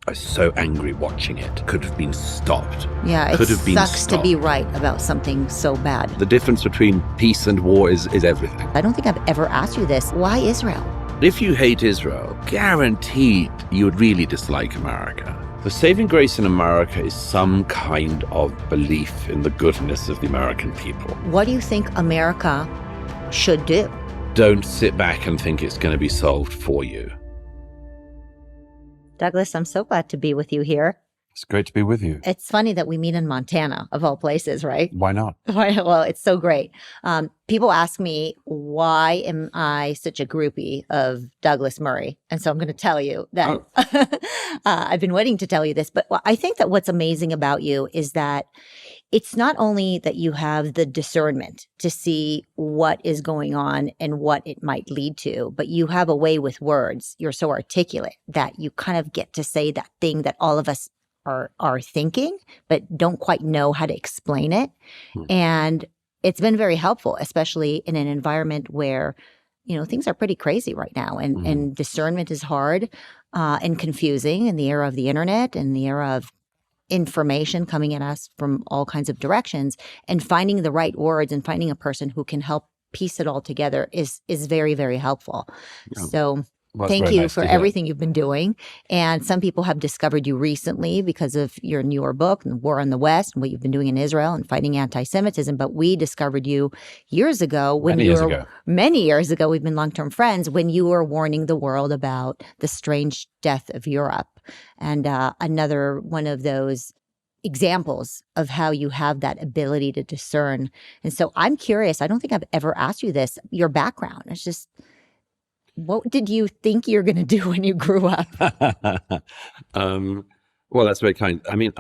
I was so angry watching it. Could have been stopped. Yeah, it Could have been sucks to be stopped. right about something so bad. The difference between peace and war is everything. I don't think I've ever asked you this. Why Israel? If you hate Israel, guaranteed you would really dislike America. The saving grace in America is some kind of belief in the goodness of the American people. What do you think America should do? Don't sit back and think it's going to be solved for you. Douglas, I'm so glad to be with you here. It's great to be with you. It's funny that we meet in Montana, of all places, right? Why not? Well, it's so great. People ask me, why am I such a groupie of Douglas Murray? And so I'm going to tell you that I've been waiting to tell you this. But I think that what's amazing about you is that it's not only that you have the discernment to see what is going on and what it might lead to, but you have a way with words. You're so articulate that you kind of get to say that thing that all of us are thinking, but don't quite know how to explain it. And it's been very helpful, especially in an environment where, you know, things are pretty crazy right now, and discernment is hard and confusing in the era of the internet and the era of information coming at us from all kinds of directions, and finding the right words and finding a person who can help piece it all together is very, very helpful. Yeah. So Well, thank very you nice for to hear. everything you've been doing. And some people have discovered you recently because of your newer book, and War in the West, and what you've been doing in Israel and fighting anti-Semitism. But we discovered you years ago when many years ago, we've been long-term friends, when you were warning the world about the strange death of Europe. And another one of those examples of how you have that ability to discern. And so I'm curious, I don't think I've ever asked you this, your background. It's just, what did you think you're going to do when you grew up? Well, that's very kind. I mean,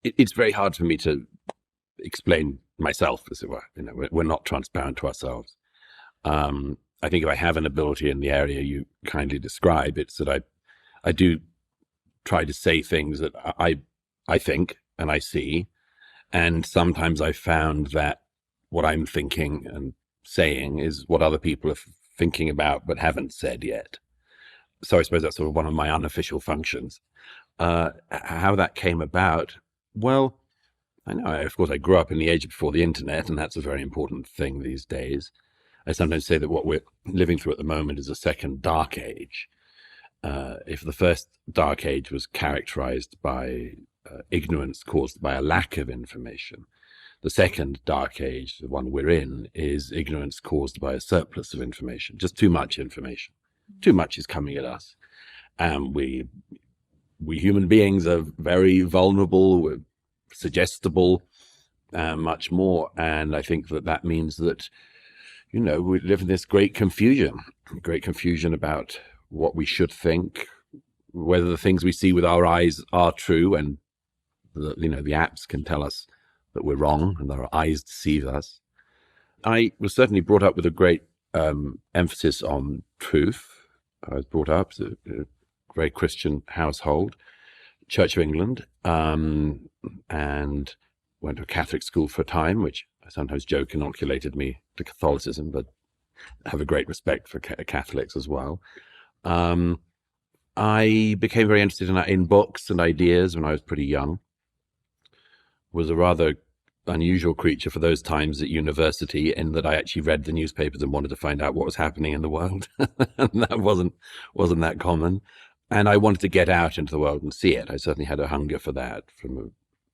it's very hard for me to explain myself, as it were. You know, we're not transparent to ourselves. I think if I have an ability in the area you kindly describe, it's that I do try to say things that I think and I see. And sometimes I found that what I'm thinking and saying is what other people are thinking about but haven't said yet. So I suppose that's sort of one of my unofficial functions. How that came about, well, I know, of course, I grew up in the age before the internet, and that's a very important thing these days. I sometimes say that what we're living through at the moment is a second dark age. If the first dark age was characterized by ignorance caused by a lack of information, the second dark age, the one we're in, is ignorance caused by a surplus of information, just too much information. Too much is coming at us. And we human beings are very vulnerable, we're suggestible, much more. And I think that means that, you know, we live in this great confusion about what we should think, whether the things we see with our eyes are true, and the apps can tell us that we're wrong and our eyes deceive us. I was certainly brought up with a great emphasis on truth. I was brought up to a very Christian household, Church of England, and went to a Catholic school for a time, which I sometimes joke inoculated me to Catholicism, but I have a great respect for Catholics as well. I became very interested in books and ideas when I was pretty young. Was a rather unusual creature for those times at university, in that I actually read the newspapers and wanted to find out what was happening in the world. And that wasn't that common. And I wanted to get out into the world and see it. I certainly had a hunger for that from a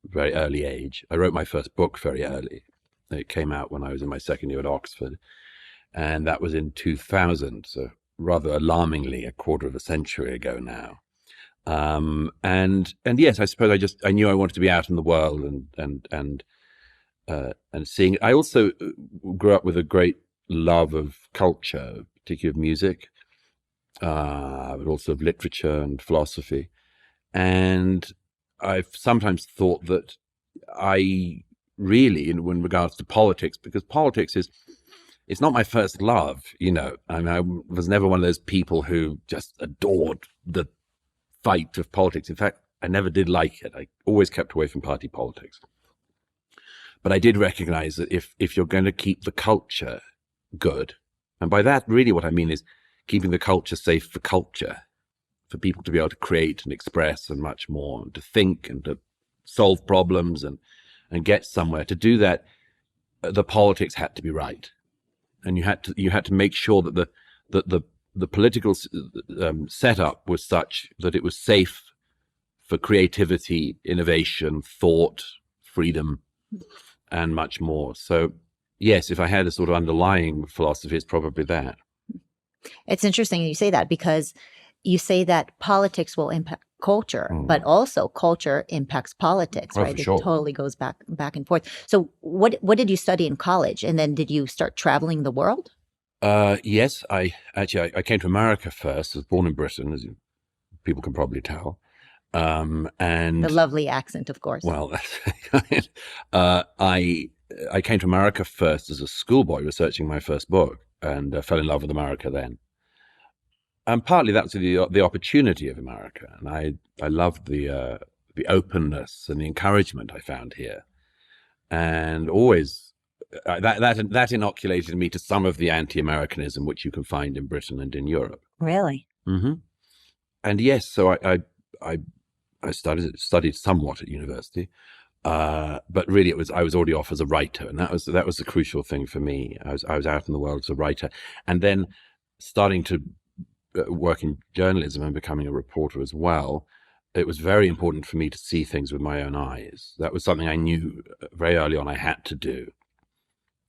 very early age. I wrote my first book very early. It came out when I was in my second year at Oxford. And that was in 2000, so rather alarmingly a quarter of a century ago now. And yes, I suppose I knew I wanted to be out in the world and seeing. I also grew up with a great love of culture, particularly of music, but also of literature and philosophy. And I've sometimes thought that I really, in regards to politics, because politics it's not my first love, you know. I mean, I was never one of those people who just adored the fight of politics. In fact, I never did like it. I always kept away from party politics. But I did recognize that if you're going to keep the culture good, and by that really what I mean is keeping the culture safe for culture, for people to be able to create and express and much more, and to think and to solve problems and get somewhere. To do that, the politics had to be right, and you had to make sure that the political setup was such that it was safe for creativity, innovation, thought, freedom, and much more. So, yes, if I had a sort of underlying philosophy, it's probably that. It's interesting you say that, because you say that politics will impact culture, but also culture impacts politics, right? For sure. It totally goes back and forth. So what did you study in college? And then did you start traveling the world? Yes, I came to America first. I was born in Britain, as people can probably tell. And the lovely accent, of course. Well, I came to America first as a schoolboy researching my first book, and fell in love with America then. And partly that's the opportunity of America, and I loved the openness and the encouragement I found here, and always that inoculated me to some of the anti-Americanism which you can find in Britain and in Europe. Really? Mm-hmm. And yes, so I studied somewhat at university, but really I was already off as a writer, and that was the crucial thing for me. I was out in the world as a writer, and then starting to work in journalism and becoming a reporter as well. It was very important for me to see things with my own eyes. That was something I knew very early on I had to do.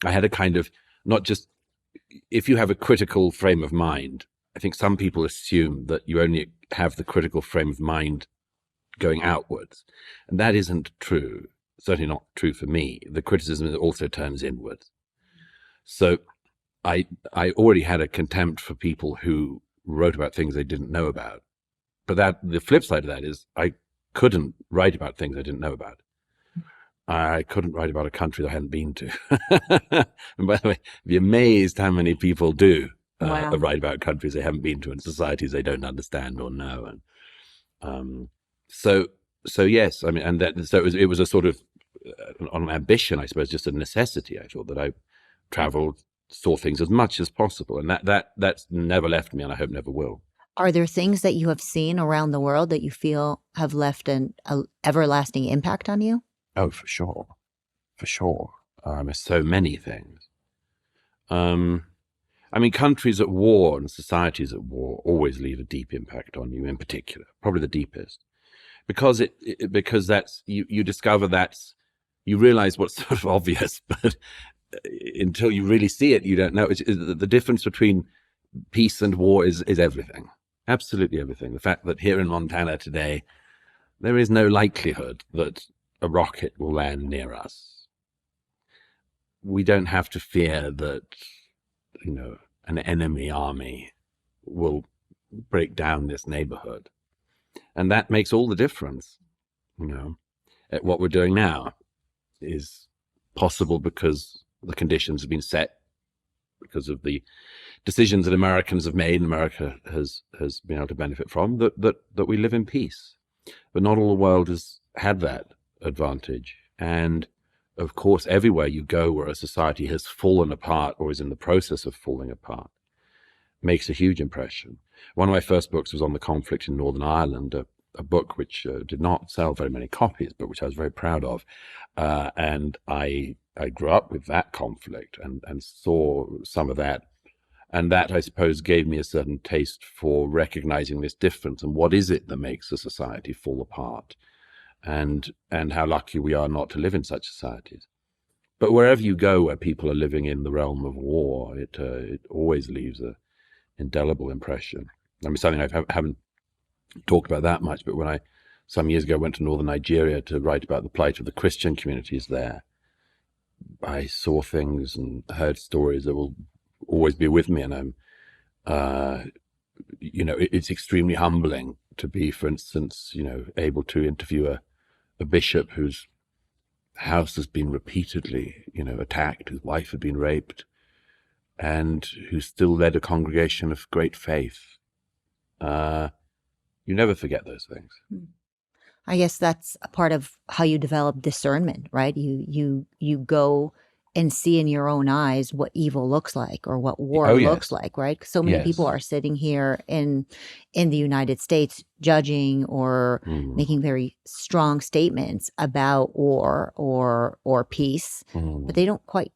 I had a kind of, not just, if you have a critical frame of mind, I think some people assume that you only have the critical frame of mind going outwards. And that isn't true, certainly not true for me. The criticism also turns inwards. So I already had a contempt for people who wrote about things they didn't know about. But the flip side of that is I couldn't write about things I didn't know about. I couldn't write about a country that I hadn't been to. And by the way, be amazed how many people do write about countries they haven't been to and societies they don't understand or know. And so yes, I mean, and so it was a sort of an ambition, I suppose, just a necessity. I thought that I traveled, saw things as much as possible, and that's never left me, and I hope never will. Are there things that you have seen around the world that you feel have left an everlasting impact on you? Oh, for sure. There's so many things. I mean, countries at war and societies at war always leave a deep impact on you, in particular, probably the deepest, because because that's you discover you realize what's sort of obvious, but until you really see it, you don't know. The difference between peace and war is everything, absolutely everything. The fact that here in Montana today, there is no likelihood that a rocket will land near us. We don't have to fear that, an enemy army will break down this neighborhood. And that makes all the difference. What we're doing now is possible because the conditions have been set, because of the decisions that Americans have made and America has been able to benefit from, that we live in peace. But not all the world has had that advantage. And of course, everywhere you go where a society has fallen apart or is in the process of falling apart makes a huge impression. One of my first books was on the conflict in Northern Ireland, a book which did not sell very many copies, but which I was very proud of. And I grew up with that conflict and saw some of that. And that, I suppose, gave me a certain taste for recognizing this difference and what is it that makes a society fall apart, and how lucky we are not to live in such societies. But wherever you go where people are living in the realm of war, it always leaves an indelible impression. I mean, something I haven't talked about that much, but when I, some years ago, went to northern Nigeria to write about the plight of the Christian communities there, I saw things and heard stories that will always be with me. And it's extremely humbling to be, for instance, able to interview a bishop whose house has been repeatedly, attacked, whose wife had been raped, and who still led a congregation of great faith. You never forget those things. I guess that's a part of how you develop discernment, right? You go and see in your own eyes what evil looks like or what war Oh, looks yes. like, right? So many people Yes. are sitting here in the United States judging or making very strong statements about war or peace, but they don't quite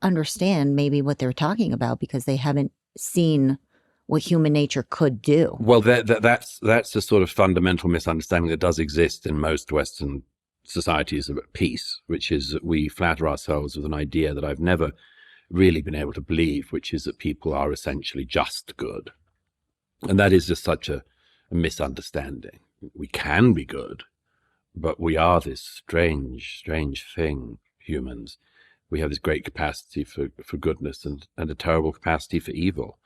understand maybe what they're talking about because they haven't seen what human nature could do. Well, that's a sort of fundamental misunderstanding that does exist in most Western societies about peace, which is that we flatter ourselves with an idea that I've never really been able to believe, which is that people are essentially just good. And that is just such a misunderstanding. We can be good, but we are this strange thing, humans. We have this great capacity for goodness and a terrible capacity for evil.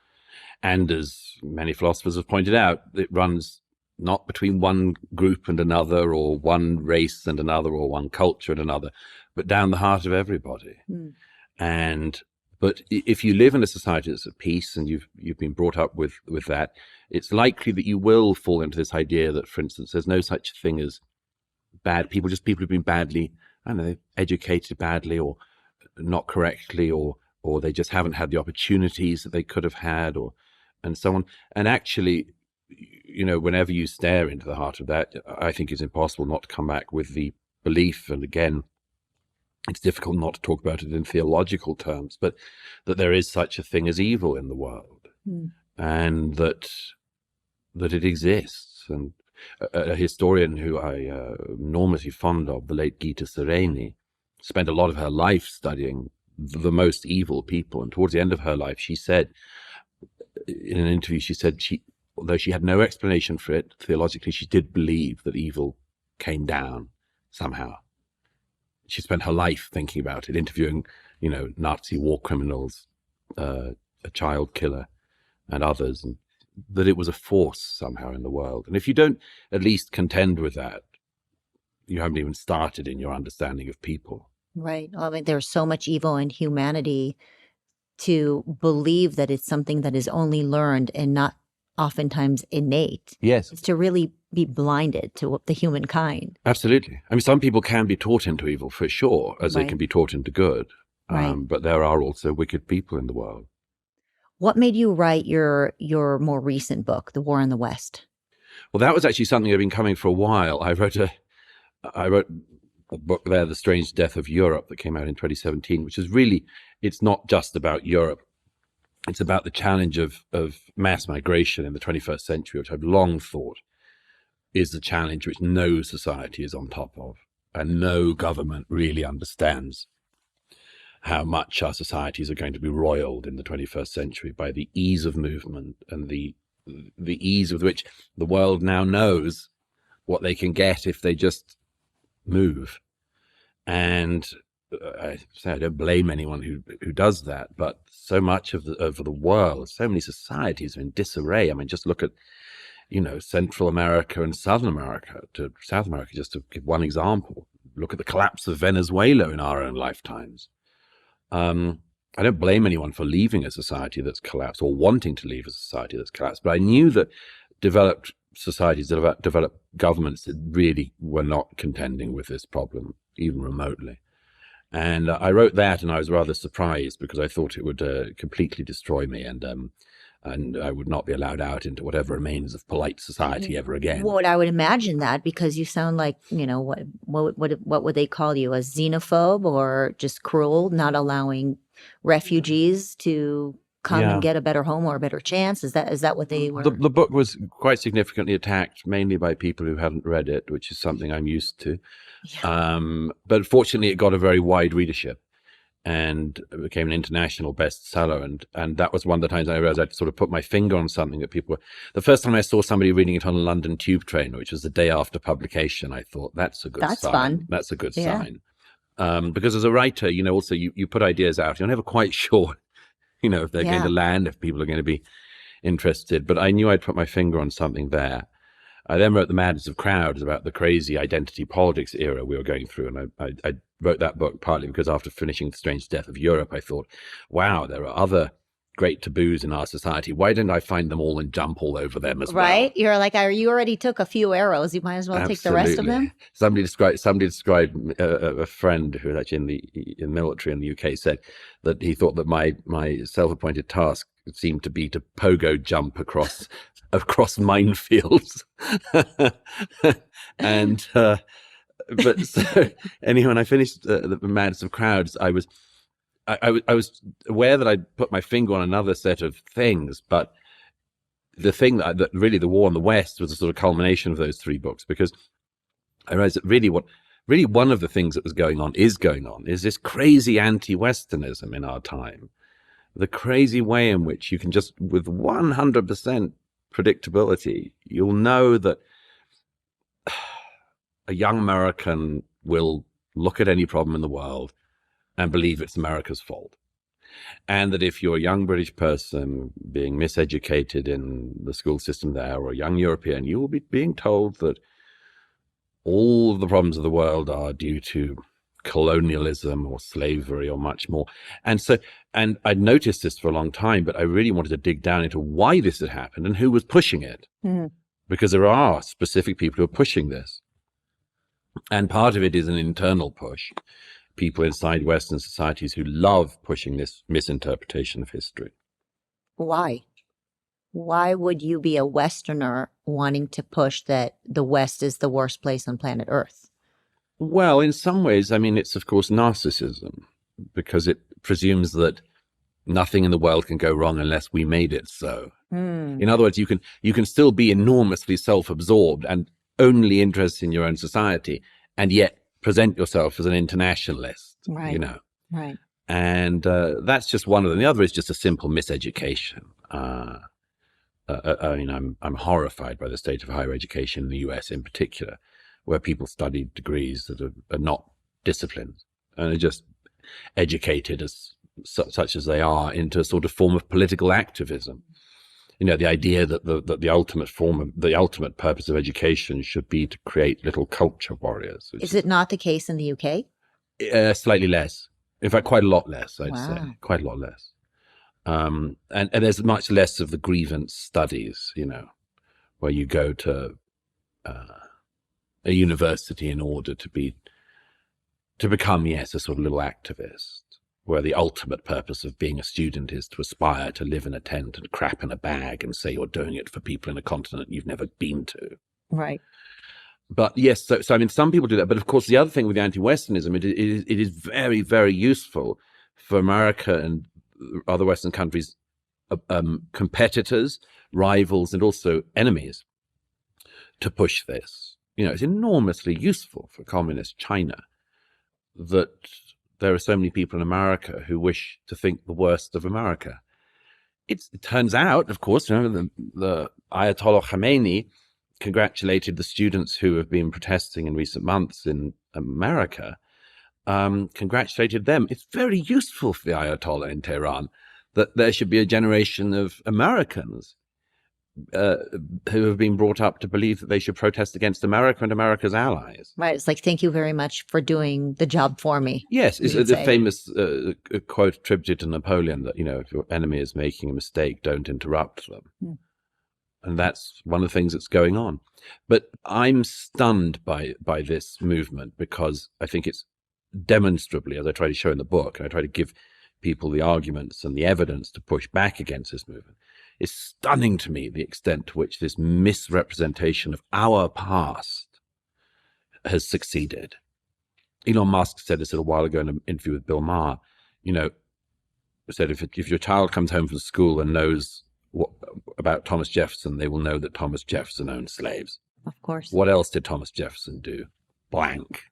And as many philosophers have pointed out, it runs not between one group and another, or one race and another, or one culture and another, but down the heart of everybody. But if you live in a society that's at peace and you've been brought up with that, it's likely that you will fall into this idea that, for instance, there's no such thing as bad people, just people who've been badly, I don't know, educated badly or not correctly, or they just haven't had the opportunities that they could have had, and so on. And actually, whenever you stare into the heart of that, I think it's impossible not to come back with the belief, and again, it's difficult not to talk about it in theological terms, but that there is such a thing as evil in the world, and that it exists. And a historian who I'm enormously fond of, the late Gita Sereni, spent a lot of her life studying the most evil people. And towards the end of her life, she said, in an interview, although she had no explanation for it theologically, she did believe that evil came down somehow. She spent her life thinking about it, interviewing, Nazi war criminals, a child killer, and others, and that it was a force somehow in the world. And if you don't at least contend with that, you haven't even started in your understanding of people. Right. I mean, there's so much evil in humanity to believe that it's something that is only learned and not oftentimes innate. Yes. It's to really be blinded to the humankind. Absolutely. I mean, some people can be taught into evil for sure, as they can be taught into good. But there are also wicked people in the world. What made you write your more recent book, The War in the West? Well, that was actually something I've been coming for a while. I wrote a book there, The Strange Death of Europe, that came out in 2017, which is really, it's not just about Europe. It's about the challenge of mass migration in the 21st century, which I've long thought is the challenge which no society is on top of, and no government really understands how much our societies are going to be roiled in the 21st century by the ease of movement and the ease with which the world now knows what they can get if they just move. And I don't blame anyone who does that, but so much of the world, so many societies are in disarray. I mean, just look at, Central America and South America, just to give one example. Look at the collapse of Venezuela in our own lifetimes. I don't blame anyone for leaving a society that's collapsed or wanting to leave a society that's collapsed, but I knew that developed societies, developed governments that really were not contending with this problem, even remotely. And I wrote that, and I was rather surprised because I thought it would completely destroy me, and I would not be allowed out into whatever remains of polite society ever again. Well, I would imagine that, because you sound like, what would they call you, a xenophobe or just cruel, not allowing refugees to come and get a better home or a better chance? Is that what they were? The book was quite significantly attacked, mainly by people who hadn't read it, which is something I'm used to. Yeah. But fortunately, it got a very wide readership and it became an international bestseller. And that was one of the times I realized I'd sort of put my finger on something that people were. The first time I saw somebody reading it on a London tube train, which was the day after publication, I thought, that's a good sign. That's fun. That's a good sign. Because as a writer, also you put ideas out. You're never quite sure, if they're going to land, if people are going to be interested. But I knew I'd put my finger on something there. I then wrote The Madness of Crowds about the crazy identity politics era we were going through. And I wrote that book partly because after finishing The Strange Death of Europe, I thought, wow, there are other great taboos in our society, why don't I find them all and jump all over them as well? Right? You're like, you already took a few arrows. You might as well take the rest of them. Somebody described a friend who was actually in the military in the UK said that he thought that my self-appointed task seemed to be to pogo jump across minefields. And but so anyway, when I finished the Madness of Crowds, I was aware that I'd put my finger on another set of things, but the thing that really, The War in the West, was a sort of culmination of those three books, because I realized that really one of the things that was going on is this crazy anti-Westernism in our time, the crazy way in which you can just, with 100% predictability, you'll know that a young American will look at any problem in the world and believe it's America's fault. And that if you're a young British person being miseducated in the school system there, or a young European, you will be being told that all of the problems of the world are due to colonialism or slavery or much more. And I'd noticed this for a long time, but I really wanted to dig down into why this had happened and who was pushing it. Mm. Because there are specific people who are pushing this. And part of it is an internal push. People inside Western societies who love pushing this misinterpretation of history. Why? Why would you be a Westerner wanting to push that the West is the worst place on planet Earth? Well, in some ways, I mean, it's of course narcissism, because it presumes that nothing in the world can go wrong unless we made it so. Mm. In other words, you can still be enormously self-absorbed and only interested in your own society, and yet present yourself as an internationalist, right. You know. Right. And that's just one of them. The other is just a simple miseducation. I mean, I'm horrified by the state of higher education in the US in particular, where people study degrees that are not disciplined and are just educated as such as they are into a sort of form of political activism. You know, the idea that the ultimate purpose of education should be to create little culture warriors. Is it not the case in the UK? Slightly less. In fact, quite a lot less, I'd say. Quite a lot less. And there's much less of the grievance studies, you know, where you go to a university in order to become, yes, a sort of little activist, where the ultimate purpose of being a student is to aspire to live in a tent and crap in a bag and say you're doing it for people in a continent you've never been to. Right. But yes, so I mean, some people do that. But of course, the other thing with the anti-Westernism, it is very, very useful for America and other Western countries, competitors, rivals, and also enemies, to push this. You know, it's enormously useful for communist China that there are so many people in America who wish to think the worst of America. It turns out, of course, you know, the Ayatollah Khomeini congratulated the students who have been protesting in recent months in America, congratulated them. It's very useful for the Ayatollah in Tehran that there should be a generation of Americans who have been brought up to believe that they should protest against America and America's allies. Right. It's like, thank you very much for doing the job for me. Yes. It's the famous quote attributed to Napoleon that, you know, if your enemy is making a mistake, don't interrupt them. Hmm. And that's one of the things that's going on. But I'm stunned by this movement, because I think it's demonstrably, as I try to show in the book, and I try to give people the arguments and the evidence to push back against this movement, it's stunning to me the extent to which this misrepresentation of our past has succeeded. Elon Musk said this a little while ago in an interview with Bill Maher, you know, said if your child comes home from school and knows about Thomas Jefferson, they will know that Thomas Jefferson owned slaves. Of course. What else did Thomas Jefferson do? Blank.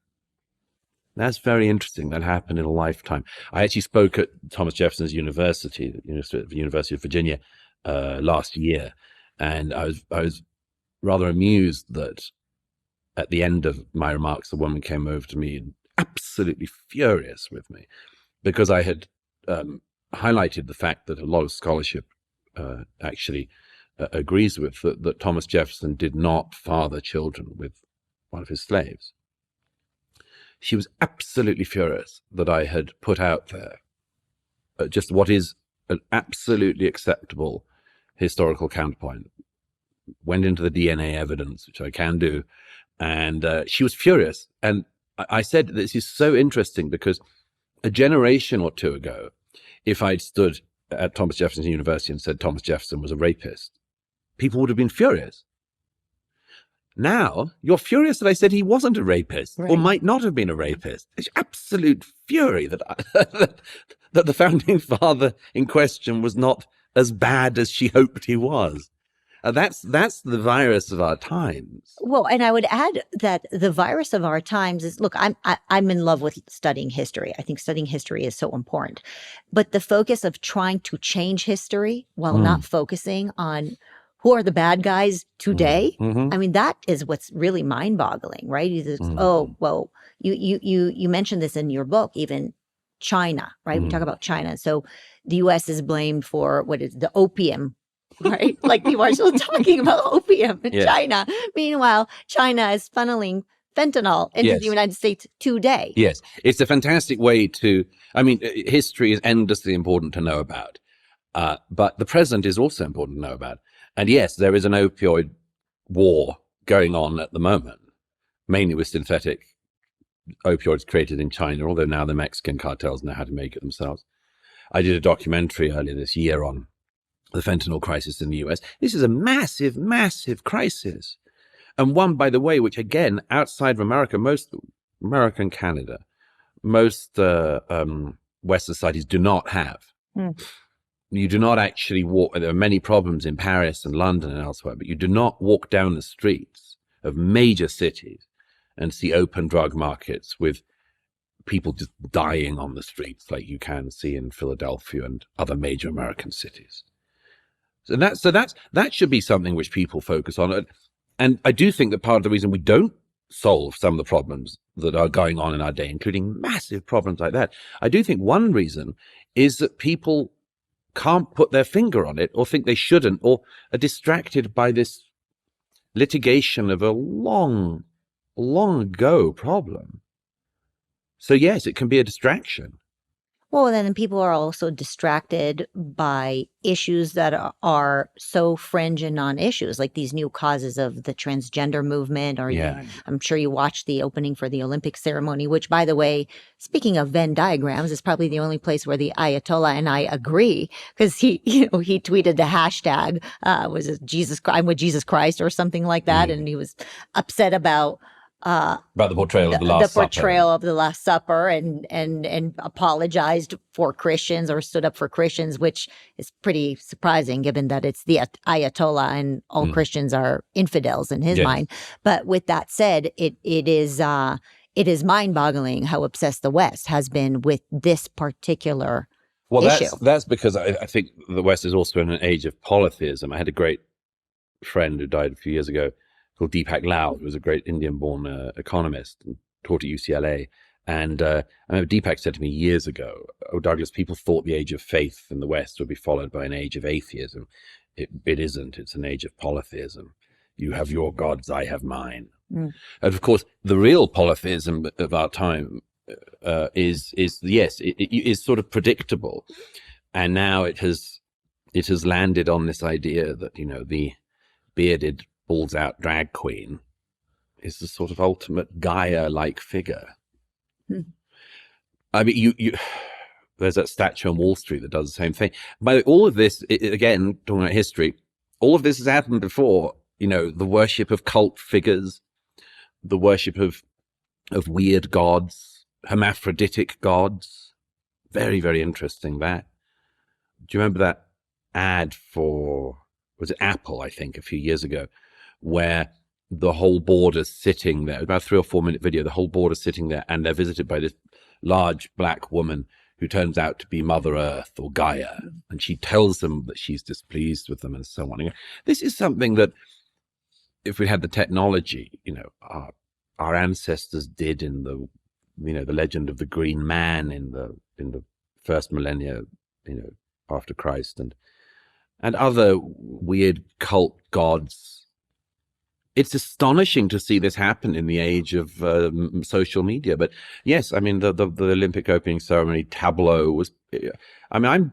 That's very interesting. That happened in a lifetime. I actually spoke at Thomas Jefferson's University, the University of Virginia, last year, and I was rather amused that at the end of my remarks, the woman came over to me absolutely furious with me, because I had highlighted the fact that a lot of scholarship actually agrees with that Thomas Jefferson did not father children with one of his slaves. She was absolutely furious that I had put out there just what is an absolutely acceptable historical counterpoint. Went into the DNA evidence, which I can do, and she was furious. And I said, this is so interesting because a generation or two ago, if I'd stood at Thomas Jefferson University and said Thomas Jefferson was a rapist, people would have been furious. Now, you're furious that I said he wasn't a rapist, Right. or might not have been a rapist. It's absolute fury that that the founding father in question was not as bad as she hoped he was. That's the virus of our times. Well, and I would add that the virus of our times is, look, I'm in love with studying history. I think studying history is so important. But the focus of trying to change history while not focusing on who are the bad guys today, I mean, that is what's really mind-boggling, right? Oh, well, you mentioned this in your book, even China, right? We talk about China. So the U.S. is blamed for what is the opium, right? Like people are still talking about opium in China. Meanwhile, China is funneling fentanyl into the United States today. Yes, it's a fantastic way to, I mean, history is endlessly important to know about, but the present is also important to know about. And yes, there is an opioid war going on at the moment, mainly with synthetic opioids created in China, although now the Mexican cartels know how to make it themselves. I did a documentary earlier this year on the fentanyl crisis in the US. This is a massive, massive crisis. And one, by the way, which again, outside of America, most America and Canada, most Western societies do not have. You do not actually walk, there are many problems in Paris and London and elsewhere, but you do not walk down the streets of major cities and see open drug markets with people just dying on the streets like you can see in Philadelphia and other major American cities. So that should be something which people focus on. And I do think that part of the reason we don't solve some of the problems that are going on in our day, including massive problems like that, I do think one reason is that people can't put their finger on it, or think they shouldn't, or are distracted by this litigation of a long ago problem. So yes, it can be a distraction. Well, then people are also distracted by issues that are so fringe and non-issues, like these new causes of the transgender movement. Or I'm sure you watched the opening for the Olympic ceremony, which, by the way, speaking of Venn diagrams, is probably the only place where the Ayatollah and I agree, because he tweeted the hashtag was it I'm with Jesus Christ or something like that, and he was upset about the portrayal of the Last Supper. portrayal of the Last Supper, and apologized for Christians, or stood up for Christians, which is pretty surprising given that it's the Ayatollah and all Christians are infidels in his mind. But with that said, it is mind-boggling how obsessed the West has been with this particular issue. That's because I think the West is also in an age of polytheism. I had a great friend who died a few years ago called Deepak Lal, who was a great Indian-born economist and taught at UCLA. And I remember Deepak said to me years ago, "Oh, Douglas, people thought the age of faith in the West would be followed by an age of atheism. It isn't. It's an age of polytheism. You have your gods, I have mine." And of course, the real polytheism of our time is sort of predictable. And now it has landed on this idea that, the bearded, balls out drag queen is the sort of ultimate Gaia-like figure. I mean, you there's that statue on Wall Street that does the same thing. But all of this, again, talking about history, all of this has happened before. The worship of cult figures, the worship of weird gods, hermaphroditic gods. Very, very interesting, that. Do you remember that ad for, was it Apple, I think, a few years ago, where the whole board is sitting there, about a 3 or 4 minute video, the whole board is sitting there, and they're visited by this large black woman who turns out to be Mother Earth or Gaia, and she tells them that she's displeased with them and so on. This is something that, if we had the technology, our ancestors did in the, the legend of the Green Man in the first millennia, after Christ, and other weird cult gods. It's astonishing to see this happen in the age of social media. But yes, I mean, the Olympic opening ceremony tableau was, I mean,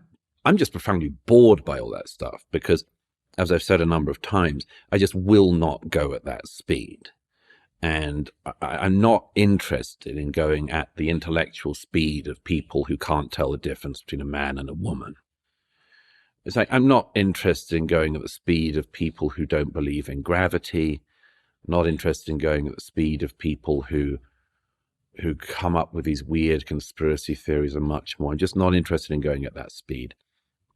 I'm just profoundly bored by all that stuff because, as I've said a number of times, I just will not go at that speed. And I'm not interested in going at the intellectual speed of people who can't tell the difference between a man and a woman. It's like, I'm not interested in going at the speed of people who don't believe in gravity, not interested in going at the speed of people who come up with these weird conspiracy theories and much more. I'm just not interested in going at that speed.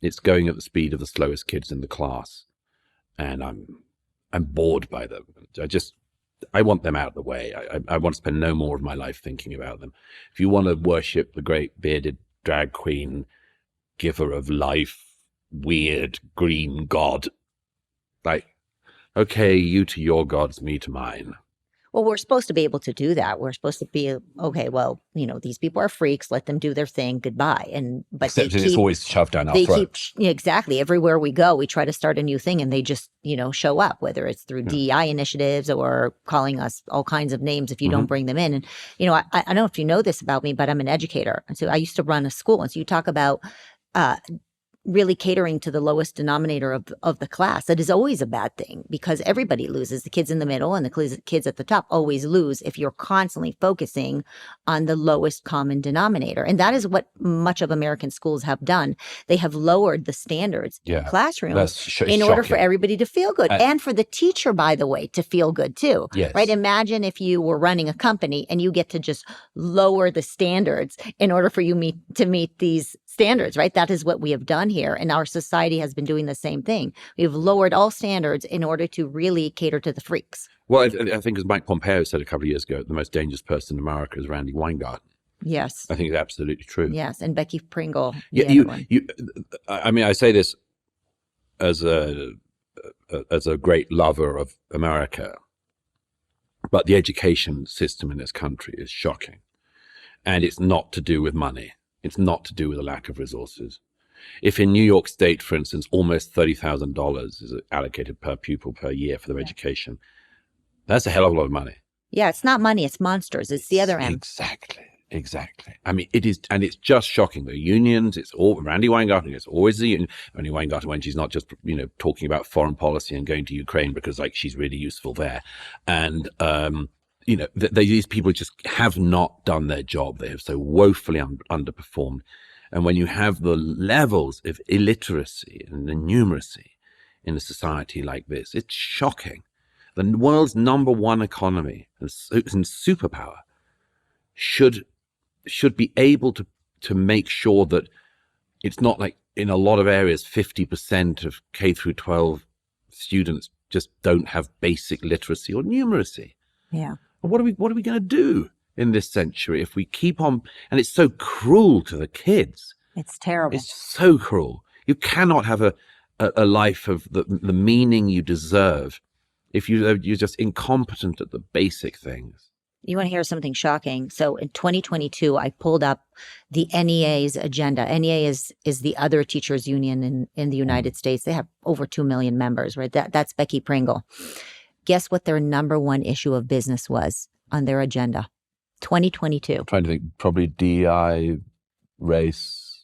It's going at the speed of the slowest kids in the class. And I'm bored by them. I want them out of the way. I want to spend no more of my life thinking about them. If you want to worship the great bearded drag queen, giver of life, weird green god, like, okay, you to your gods, me to mine. Well, we're supposed to be able to do that. We're supposed to be, okay, well, these people are freaks. Let them do their thing. Goodbye. But except it's always shoved down our throats. Exactly. Everywhere we go, we try to start a new thing and they just, show up, whether it's through DEI initiatives or calling us all kinds of names if you don't bring them in. And, I don't know if you know this about me, but I'm an educator. And so I used to run a school. And so you talk about really catering to the lowest denominator of the class. That is always a bad thing because everybody loses. The kids in the middle and the kids at the top always lose if you're constantly focusing on the lowest common denominator. And that is what much of American schools have done. They have lowered the standards in classrooms in order for everybody to feel good and for the teacher, by the way, to feel good too. Yes. Right? Imagine if you were running a company and you get to just lower the standards in order for you to meet these standards, right? That is what we have done here. And our society has been doing the same thing. We've lowered all standards in order to really cater to the freaks. Well, I think as Mike Pompeo said a couple of years ago, the most dangerous person in America is Randy Weingarten. Yes. I think it's absolutely true. Yes. And Becky Pringle. I say this as a great lover of America, but the education system in this country is shocking. And it's not to do with money. It's not to do with a lack of resources. If in New York State, for instance, almost $30,000 is allocated per pupil per year for their education, that's a hell of a lot of money. Yeah, it's not money, it's monsters. It's the other end. Exactly. I mean, it is, and it's just shocking. The unions, it's all Randy Weingarten. It's always the union. Randy Weingarten, when she's not just talking about foreign policy and going to Ukraine because she's really useful there, and these people just have not done their job. They have so woefully underperformed. And when you have the levels of illiteracy and the numeracy in a society like this, it's shocking. The world's number one economy and superpower should be able to make sure that it's not like in a lot of areas, 50% of K through 12 students just don't have basic literacy or numeracy. Yeah. What are we going to do in this century if we keep on? And it's so cruel to the kids. It's terrible. It's so cruel. You cannot have a life of the meaning you deserve if you're just incompetent at the basic things. You want to hear something shocking? So in 2022, I pulled up the NEA's agenda. NEA is the other teachers union in the United States. They have over 2 million members, right? That's Becky Pringle. Guess what their number one issue of business was on their agenda? 2022. I'm trying to think, probably DEI, race,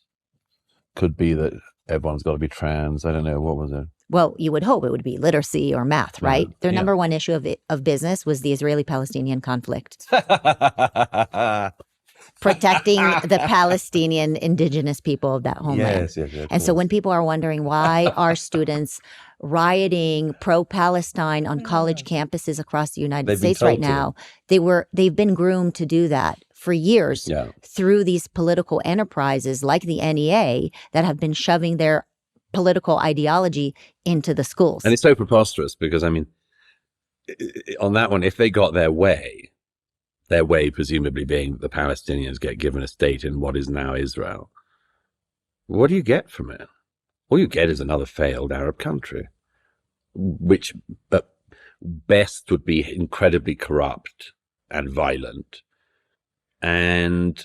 could be that everyone's got to be trans. I don't know. What was it? Well, you would hope it would be literacy or math, right? Their number one issue of business was the Israeli-Palestinian conflict. Protecting the Palestinian indigenous people of that homeland. Yes. And so when people are wondering why are students rioting pro-Palestine on college campuses across the United States right now, they've been groomed to do that for years through these political enterprises like the NEA that have been shoving their political ideology into the schools. And it's so preposterous because, I mean, on that one, if they got their way presumably being the Palestinians get given a state in what is now Israel, what do you get from it? All you get is another failed Arab country, which at best would be incredibly corrupt and violent, and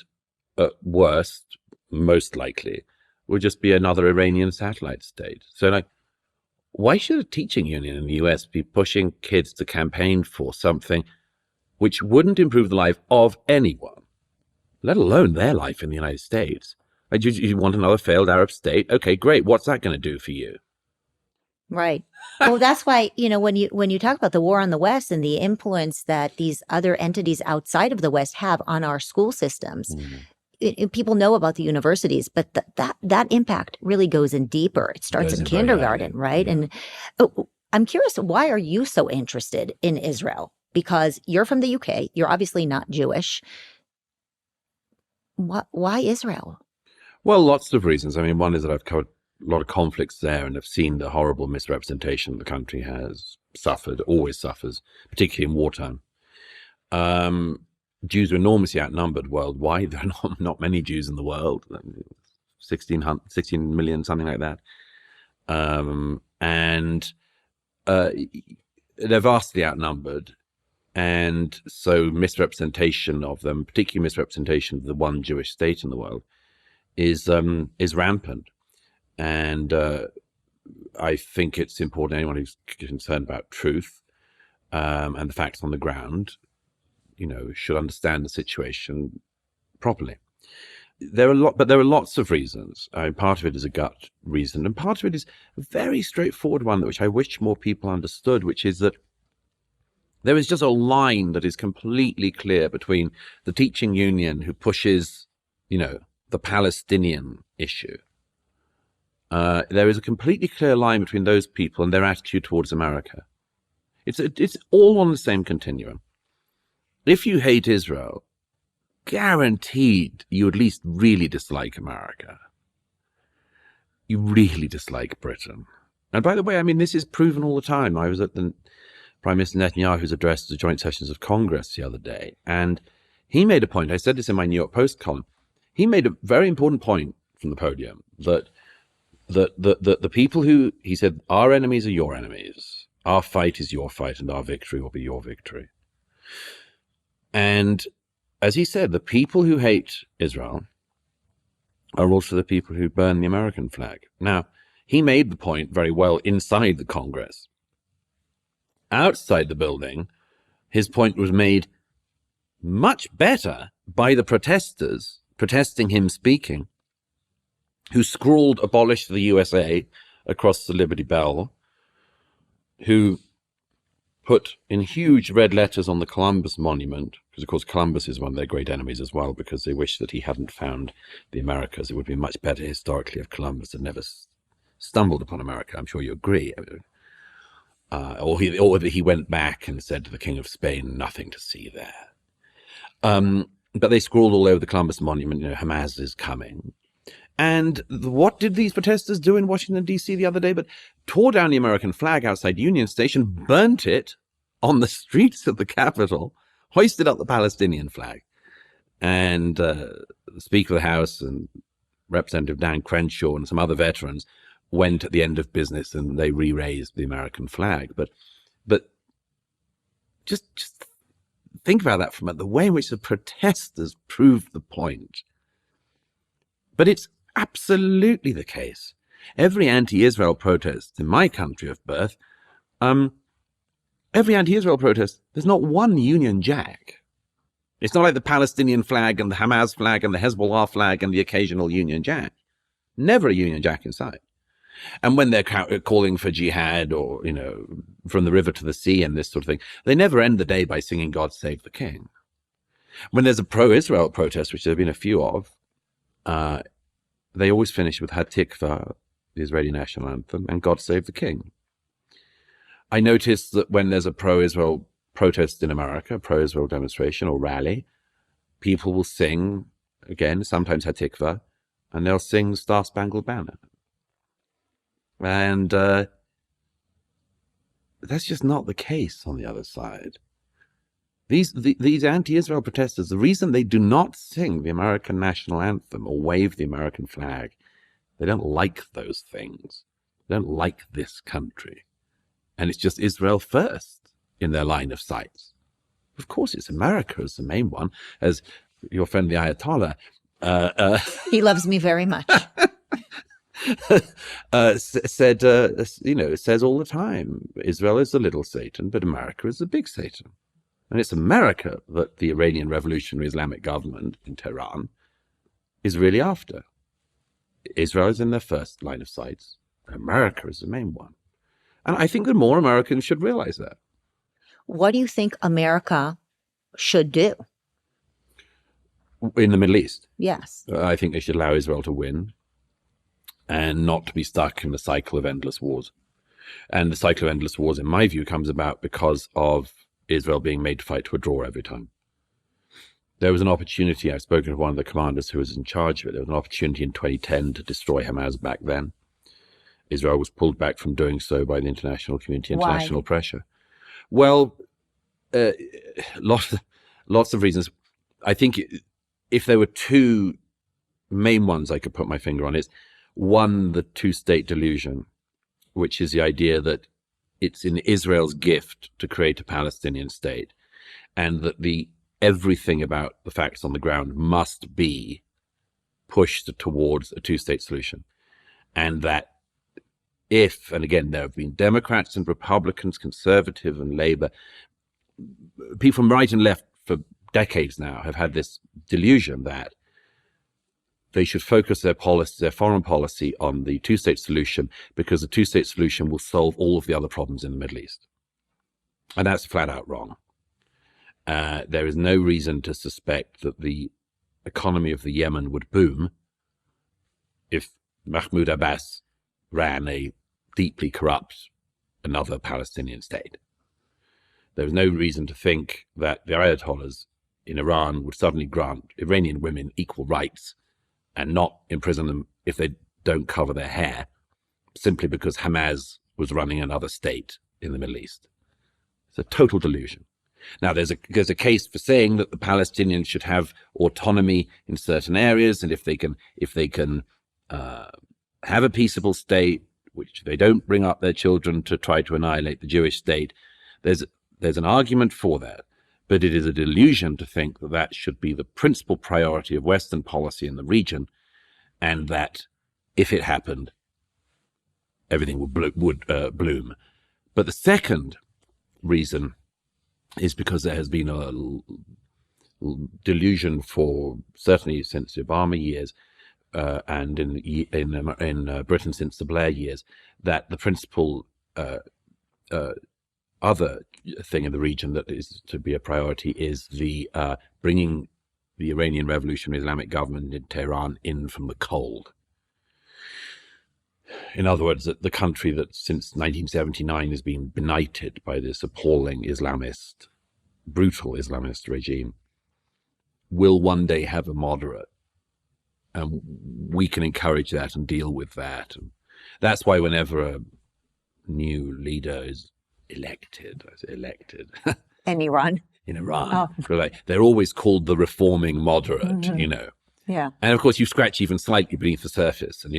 at worst, most likely, would just be another Iranian satellite state. So, why should a teaching union in the US be pushing kids to campaign for something which wouldn't improve the life of anyone, let alone their life in the United States? You want another failed Arab state? Okay, great. What's that going to do for you? Right. Well, that's why, when you talk about the war on the West and the influence that these other entities outside of the West have on our school systems, people know about the universities, but that impact really goes in deeper. It starts in kindergarten, right? Yeah. And I'm curious, why are you so interested in Israel? Because you're from the UK. You're obviously not Jewish. Why Israel? Well, lots of reasons. I mean, one is that I've covered a lot of conflicts there and have seen the horrible misrepresentation the country has suffered, always suffers, particularly in wartime. Jews are enormously outnumbered worldwide. There are not many Jews in the world, 16 million, something like that. And they're vastly outnumbered. And so misrepresentation of them, particularly misrepresentation of the one Jewish state in the world, is rampant. And I think it's important, anyone who's concerned about truth and the facts on the ground, should understand the situation properly. There are lots of reasons. Part of it is a gut reason, and part of it is a very straightforward one, which I wish more people understood, which is that there is just a line that is completely clear between the teaching union who pushes, the Palestinian issue. There is a completely clear line between those people and their attitude towards America. It's all on the same continuum. If you hate Israel, guaranteed you at least really dislike America. You really dislike Britain. And by the way, I mean, this is proven all the time. I was at the Prime Minister Netanyahu's address to the joint sessions of Congress the other day, and he made a point. I said this in my New York Post column. He made a very important point from the podium that the people who, he said, our enemies are your enemies. Our fight is your fight, and our victory will be your victory. And as he said, the people who hate Israel are also the people who burn the American flag. Now, he made the point very well inside the Congress. Outside the building, his point was made much better by the protesters protesting him speaking, who scrawled "Abolish the USA" across the Liberty Bell, who put in huge red letters on the Columbus Monument, because of course Columbus is one of their great enemies as well, because they wish that he hadn't found the Americas. It would be much better historically if Columbus had never stumbled upon America. I'm sure you agree. Or that he went back and said to the King of Spain, nothing to see there. But they scrawled all over the Columbus Monument, Hamas is coming. And what did these protesters do in Washington, D.C. the other day? But tore down the American flag outside Union Station, burnt it on the streets of the Capitol, hoisted up the Palestinian flag. And the Speaker of the House and Representative Dan Crenshaw and some other veterans went at the end of business and they re-raised the American flag. But just think about that from the way in which the protesters proved the point. But it's absolutely the case. Every anti-Israel protest in my country of birth, every anti-Israel protest, there's not one Union Jack. It's not like the Palestinian flag and the Hamas flag and the Hezbollah flag and the occasional Union Jack. Never a Union Jack in sight. And when they're calling for jihad or, from the river to the sea and this sort of thing, they never end the day by singing God Save the King. When there's a pro-Israel protest, which there have been a few of, they always finish with Hatikva, the Israeli national anthem, and God Save the King. I noticed that when there's a pro-Israel protest in America, pro-Israel demonstration or rally, people will sing, again, sometimes Hatikva, and they'll sing Star Spangled Banner. And that's just not the case on the other side. These anti-Israel protesters, the reason they do not sing the American national anthem or wave the American flag, they don't like those things. They don't like this country. And it's just Israel first in their line of sights. Of course, it's America as the main one, as your friend the Ayatollah. He loves me very much. Says all the time, Israel is the little Satan, but America is the big Satan. And it's America that the Iranian Revolutionary Islamic government in Tehran is really after. Israel is in their first line of sight. America is the main one. And I think that more Americans should realize that. What do you think America should do? In the Middle East? Yes. I think they should allow Israel to win and not to be stuck in the cycle of endless wars. And the cycle of endless wars, in my view, comes about because of Israel being made to fight to a draw every time. There was an opportunity, I've spoken to one of the commanders who was in charge of it, there was an opportunity in 2010 to destroy Hamas back then. Israel was pulled back from doing so by the international community, international pressure. Well, lots of reasons. I think if there were two main ones I could put my finger on, is one, the two-state delusion, which is the idea that it's in Israel's gift to create a Palestinian state, and that everything about the facts on the ground must be pushed towards a two-state solution. And that if, and again, there have been Democrats and Republicans, conservative and Labor, people from right and left for decades now have had this delusion that they should focus their foreign policy on the two-state solution, because the two-state solution will solve all of the other problems in the Middle East. And that's flat out wrong. There is no reason to suspect that the economy of the Yemen would boom if Mahmoud Abbas ran a deeply corrupt another Palestinian state. There is no reason to think that the Ayatollahs in Iran would suddenly grant Iranian women equal rights and not imprison them if they don't cover their hair, simply because Hamas was running another state in the Middle East. It's a total delusion. Now, there's a case for saying that the Palestinians should have autonomy in certain areas, and if they can have a peaceable state, which they don't bring up their children to try to annihilate the Jewish state, there's an argument for that. But it is a delusion to think that that should be the principal priority of Western policy in the region, and that if it happened, everything would bloom. But the second reason is because there has been a delusion for certainly since the Obama years, and in Britain since the Blair years, that the principal other thing in the region that is to be a priority is the bringing the Iranian Revolutionary Islamic government in Tehran in from the cold. In other words, that the country that since 1979 has been benighted by this appalling brutal Islamist regime, will one day have a moderate. And we can encourage that and deal with that. And that's why whenever a new leader is elected In Iran. in Iran, they're always called the reforming moderate, Yeah. And of course, you scratch even slightly beneath the surface, and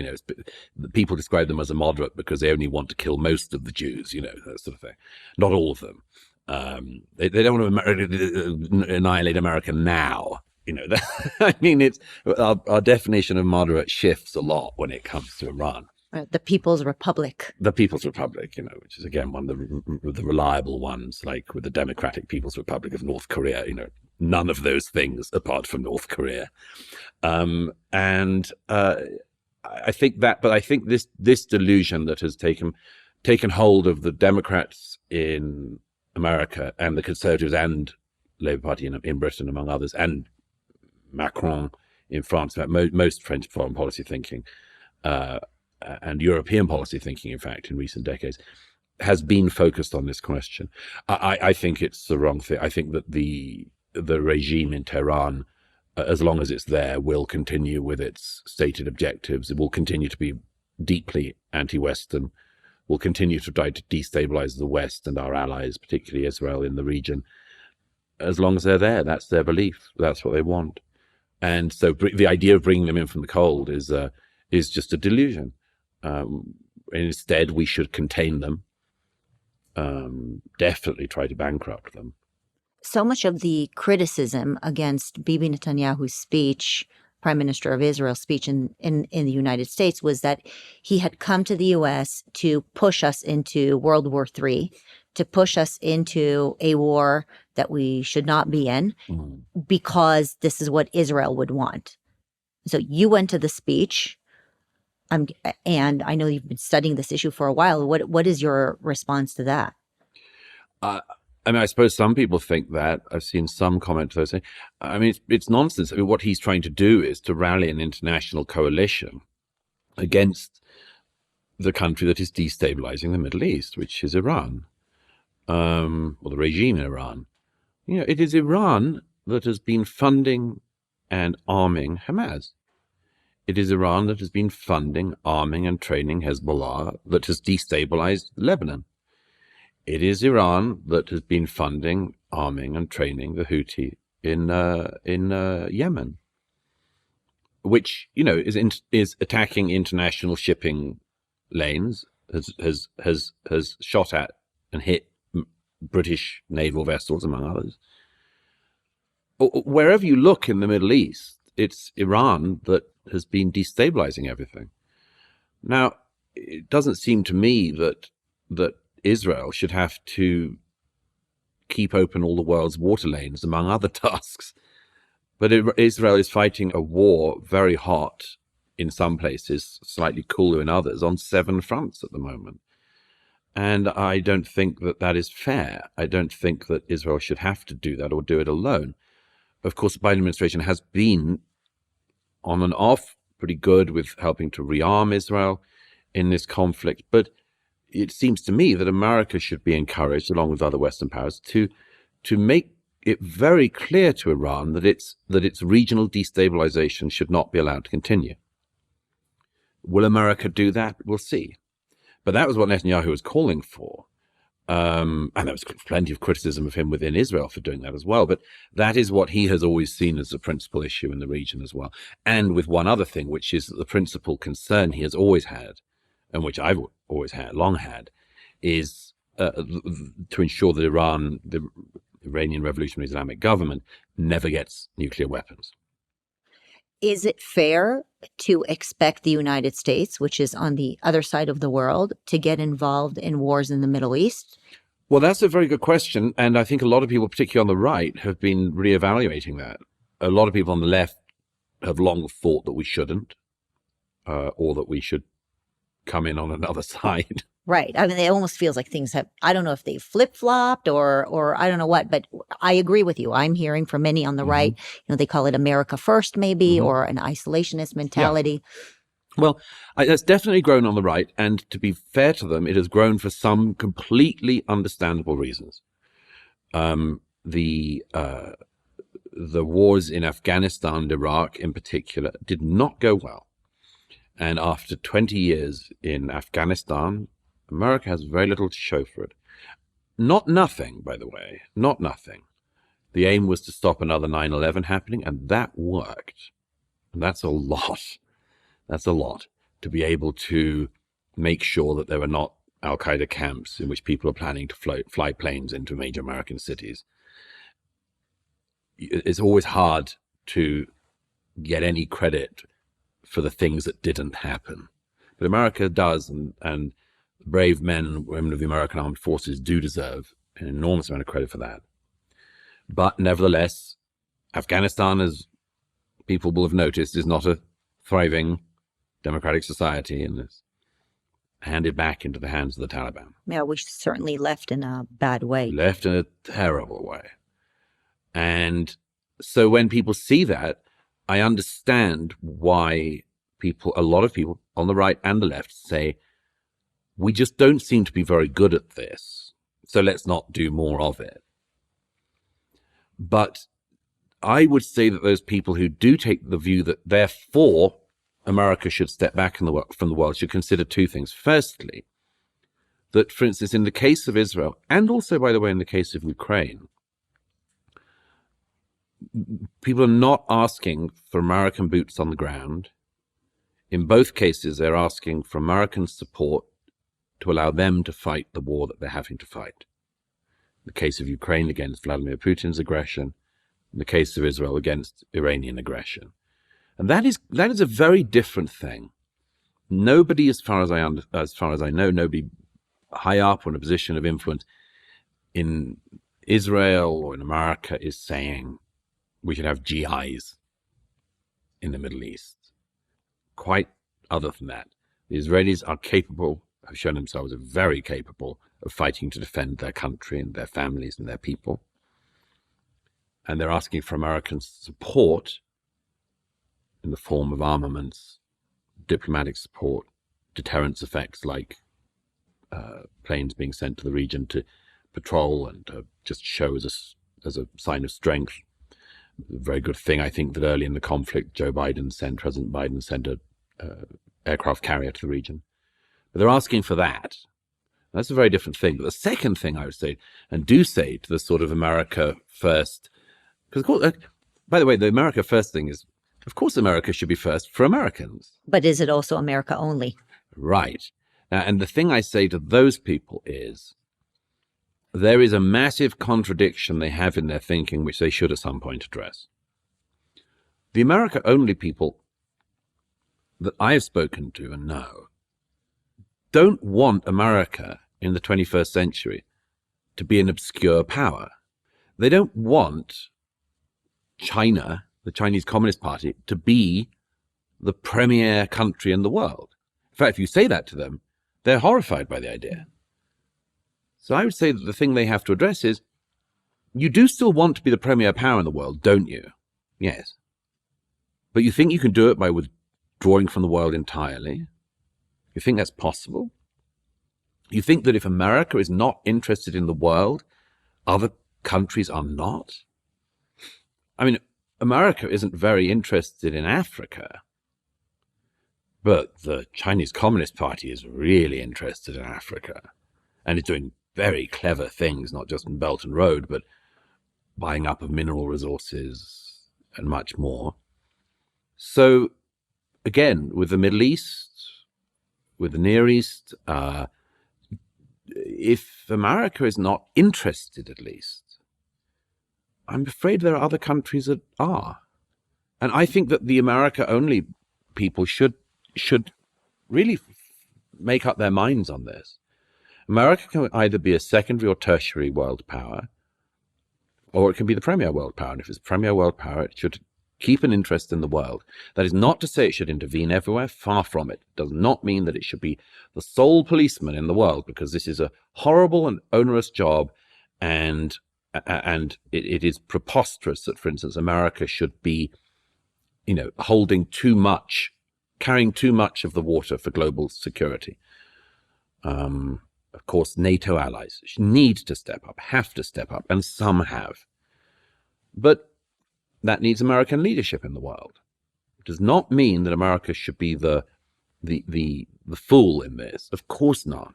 people describe them as a moderate because they only want to kill most of the Jews, that sort of thing. Not all of them. They don't want to annihilate America now. I mean, it's our definition of moderate shifts a lot when it comes to Iran. The People's Republic. The People's Republic, which is again one of the reliable ones, like with the Democratic People's Republic of North Korea. None of those things apart from North Korea. I think this delusion that has taken hold of the Democrats in America and the Conservatives and Labour Party in Britain, among others, and Macron in France, most French foreign policy thinking, and European policy thinking, in fact, in recent decades, has been focused on this question. I think it's the wrong thing. I think that the regime in Tehran, as long as it's there, will continue with its stated objectives. It will continue to be deeply anti-Western, will continue to try to destabilize the West and our allies, particularly Israel, in the region. As long as they're there, that's their belief. That's what they want. And so the idea of bringing them in from the cold is just a delusion. Instead, we should contain them, definitely try to bankrupt them. So much of the criticism against Bibi Netanyahu's speech, Prime Minister of Israel's speech in the United States, was that he had come to the U.S. to push us into World War III, to push us into a war that we should not be in, because this is what Israel would want. So you went to the speech. And I know you've been studying this issue for a while. What is your response to that? I mean, I suppose some people think that. I've seen some commenters say, I mean, it's nonsense. I mean, what he's trying to do is to rally an international coalition against the country that is destabilizing the Middle East, which is Iran, or the regime in Iran. You know, it is Iran that has been funding and arming Hamas. It is Iran that has been funding, arming, and training Hezbollah that has destabilized Lebanon. It is Iran that has been funding, arming, and training the Houthi in Yemen, which, you know, is attacking international shipping lanes, has shot at and hit British naval vessels, among others. Wherever you look in the Middle East, it's Iran that has been destabilizing everything. Now, it doesn't seem to me that Israel should have to keep open all the world's water lanes, among other tasks. But Israel is fighting a war very hot in some places, slightly cooler in others, on 7 fronts at the moment. And I don't think that that is fair. I don't think that Israel should have to do that or do it alone. Of course, the Biden administration has been on and off pretty good with helping to rearm Israel in this conflict. But it seems to me that America should be encouraged, along with other Western powers, to make it very clear to Iran that its regional destabilization should not be allowed to continue. Will America do that? We'll see. But that was what Netanyahu was calling for. And there was plenty of criticism of him within Israel for doing that as well. But that is what he has always seen as the principal issue in the region as well. And with one other thing, which is the principal concern he has always had, and which I've always had, long had, is to ensure that Iran, the Iranian Revolutionary Islamic government, never gets nuclear weapons. Is it fair to expect the United States, which is on the other side of the world, to get involved in wars in the Middle East? Well, that's a very good question. And I think a lot of people, particularly on the right, have been reevaluating that. A lot of people on the left have long thought that we shouldn't, or that we should come in on another side. Right. I mean, it almost feels like things have, I don't know if they flip-flopped or I don't know what, but I agree with you. I'm hearing from many on the right, they call it America first maybe, or an isolationist mentality. Yeah. Well, it's definitely grown on the right. And to be fair to them, it has grown for some completely understandable reasons. The wars in Afghanistan and Iraq in particular did not go well. And after 20 years in Afghanistan, America has very little to show for it. Not nothing, by the way, not nothing. The aim was to stop another 9/11 happening, and that worked. And that's a lot. That's a lot to be able to make sure that there were not Al-Qaeda camps in which people are planning to fly planes into major American cities. It's always hard to get any credit for the things that didn't happen. But America does, and brave men and women of the American Armed Forces do deserve an enormous amount of credit for that. But nevertheless, Afghanistan, as people will have noticed, is not a thriving democratic society, and is handed back into the hands of the Taliban. Yeah, we certainly left in a bad way. Left in a terrible way. And so when people see that, I understand why a lot of people on the right and the left say, we just don't seem to be very good at this, so let's not do more of it. But I would say that those people who do take the view that therefore America should step back from the world should consider 2 things. Firstly, that, for instance, in the case of Israel, and also, by the way, in the case of Ukraine, people are not asking for American boots on the ground. In both cases, they're asking for American support to allow them to fight the war that they're having to fight. In the case of Ukraine, against Vladimir Putin's aggression. In the case of Israel, against Iranian aggression. And that is a very different thing. Nobody, as far as I know, nobody high up or in a position of influence in Israel or in America is saying we should have GIs in the Middle East. Quite other than that. The Israelis are capable, have shown themselves very capable of fighting to defend their country and their families and their people. And they're asking for American support in the form of armaments, diplomatic support, deterrence effects like planes being sent to the region to patrol and just show as a sign of strength. A very good thing, I think, that early in the conflict, President Biden sent a aircraft carrier to the region. But they're asking for that. That's a very different thing. But the second thing I would say, and do say to the sort of America first, because of course, by the way, the America first thing is, of course, America should be first for Americans. But is it also America only? Right. Now, and the thing I say to those people is, there is a massive contradiction they have in their thinking, which they should at some point address. The America-only people that I have spoken to and know don't want America in the 21st century to be an obscure power. They don't want China, the Chinese Communist Party, to be the premier country in the world. In fact, if you say that to them, they're horrified by the idea. So I would say that the thing they have to address is, you do still want to be the premier power in the world, don't you? Yes. But you think you can do it by withdrawing from the world entirely? You think that's possible? You think that if America is not interested in the world, other countries are not? I mean, America isn't very interested in Africa, but the Chinese Communist Party is really interested in Africa and is doing very clever things, not just in Belt and Road, but buying up of mineral resources and much more. So again, with the Middle East, with the Near East, if America is not interested, at least, I'm afraid there are other countries that are. And I think that the America-only people should really make up their minds on this. America can either be a secondary or tertiary world power, or it can be the premier world power. And if it's premier world power, it should keep an interest in the world. That is not to say it should intervene everywhere. Far from it. It does not mean that it should be the sole policeman in the world, because this is a horrible and onerous job, and it is preposterous that, for instance, America should be, holding too much, carrying too much of the water for global security. Of course, NATO allies need to step up, have to step up, and some have. But that needs American leadership in the world. It does not mean that America should be the fool in this. Of course not.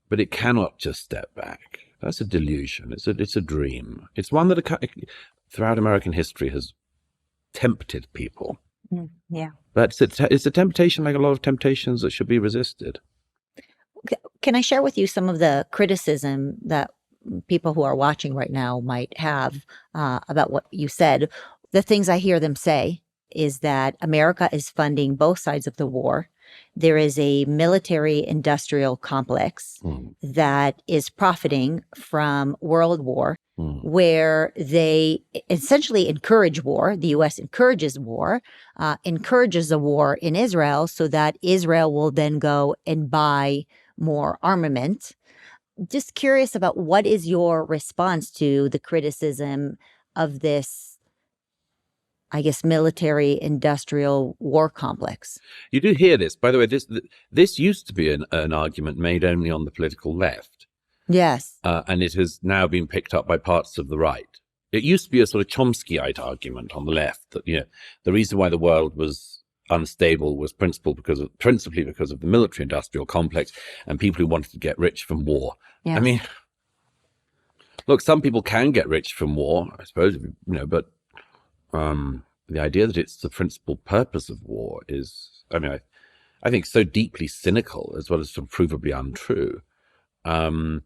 But it cannot just step back. That's a delusion. It's a dream. It's one that throughout American history has tempted people. Yeah. But it's a temptation like a lot of temptations that should be resisted. Can I share with you some of the criticism that people who are watching right now might have about what you said? The things I hear them say is that America is funding both sides of the war. There is a military-industrial complex that is profiting from World War, where they essentially encourage war. The U.S. encourages war, encourages a war in Israel so that Israel will then go and buy more armament. Just curious about what is your response to the criticism of this, I guess, military-industrial war complex? You do hear this. By the way, this used to be an argument made only on the political left. Yes. And it has now been picked up by parts of the right. It used to be a sort of Chomskyite argument on the left that, the reason why the world was unstable was principally because of the military-industrial complex and people who wanted to get rich from war. Yes. I mean, look, some people can get rich from war, I suppose, but the idea that it's the principal purpose of war is, I think, so deeply cynical as well as sort of provably untrue. And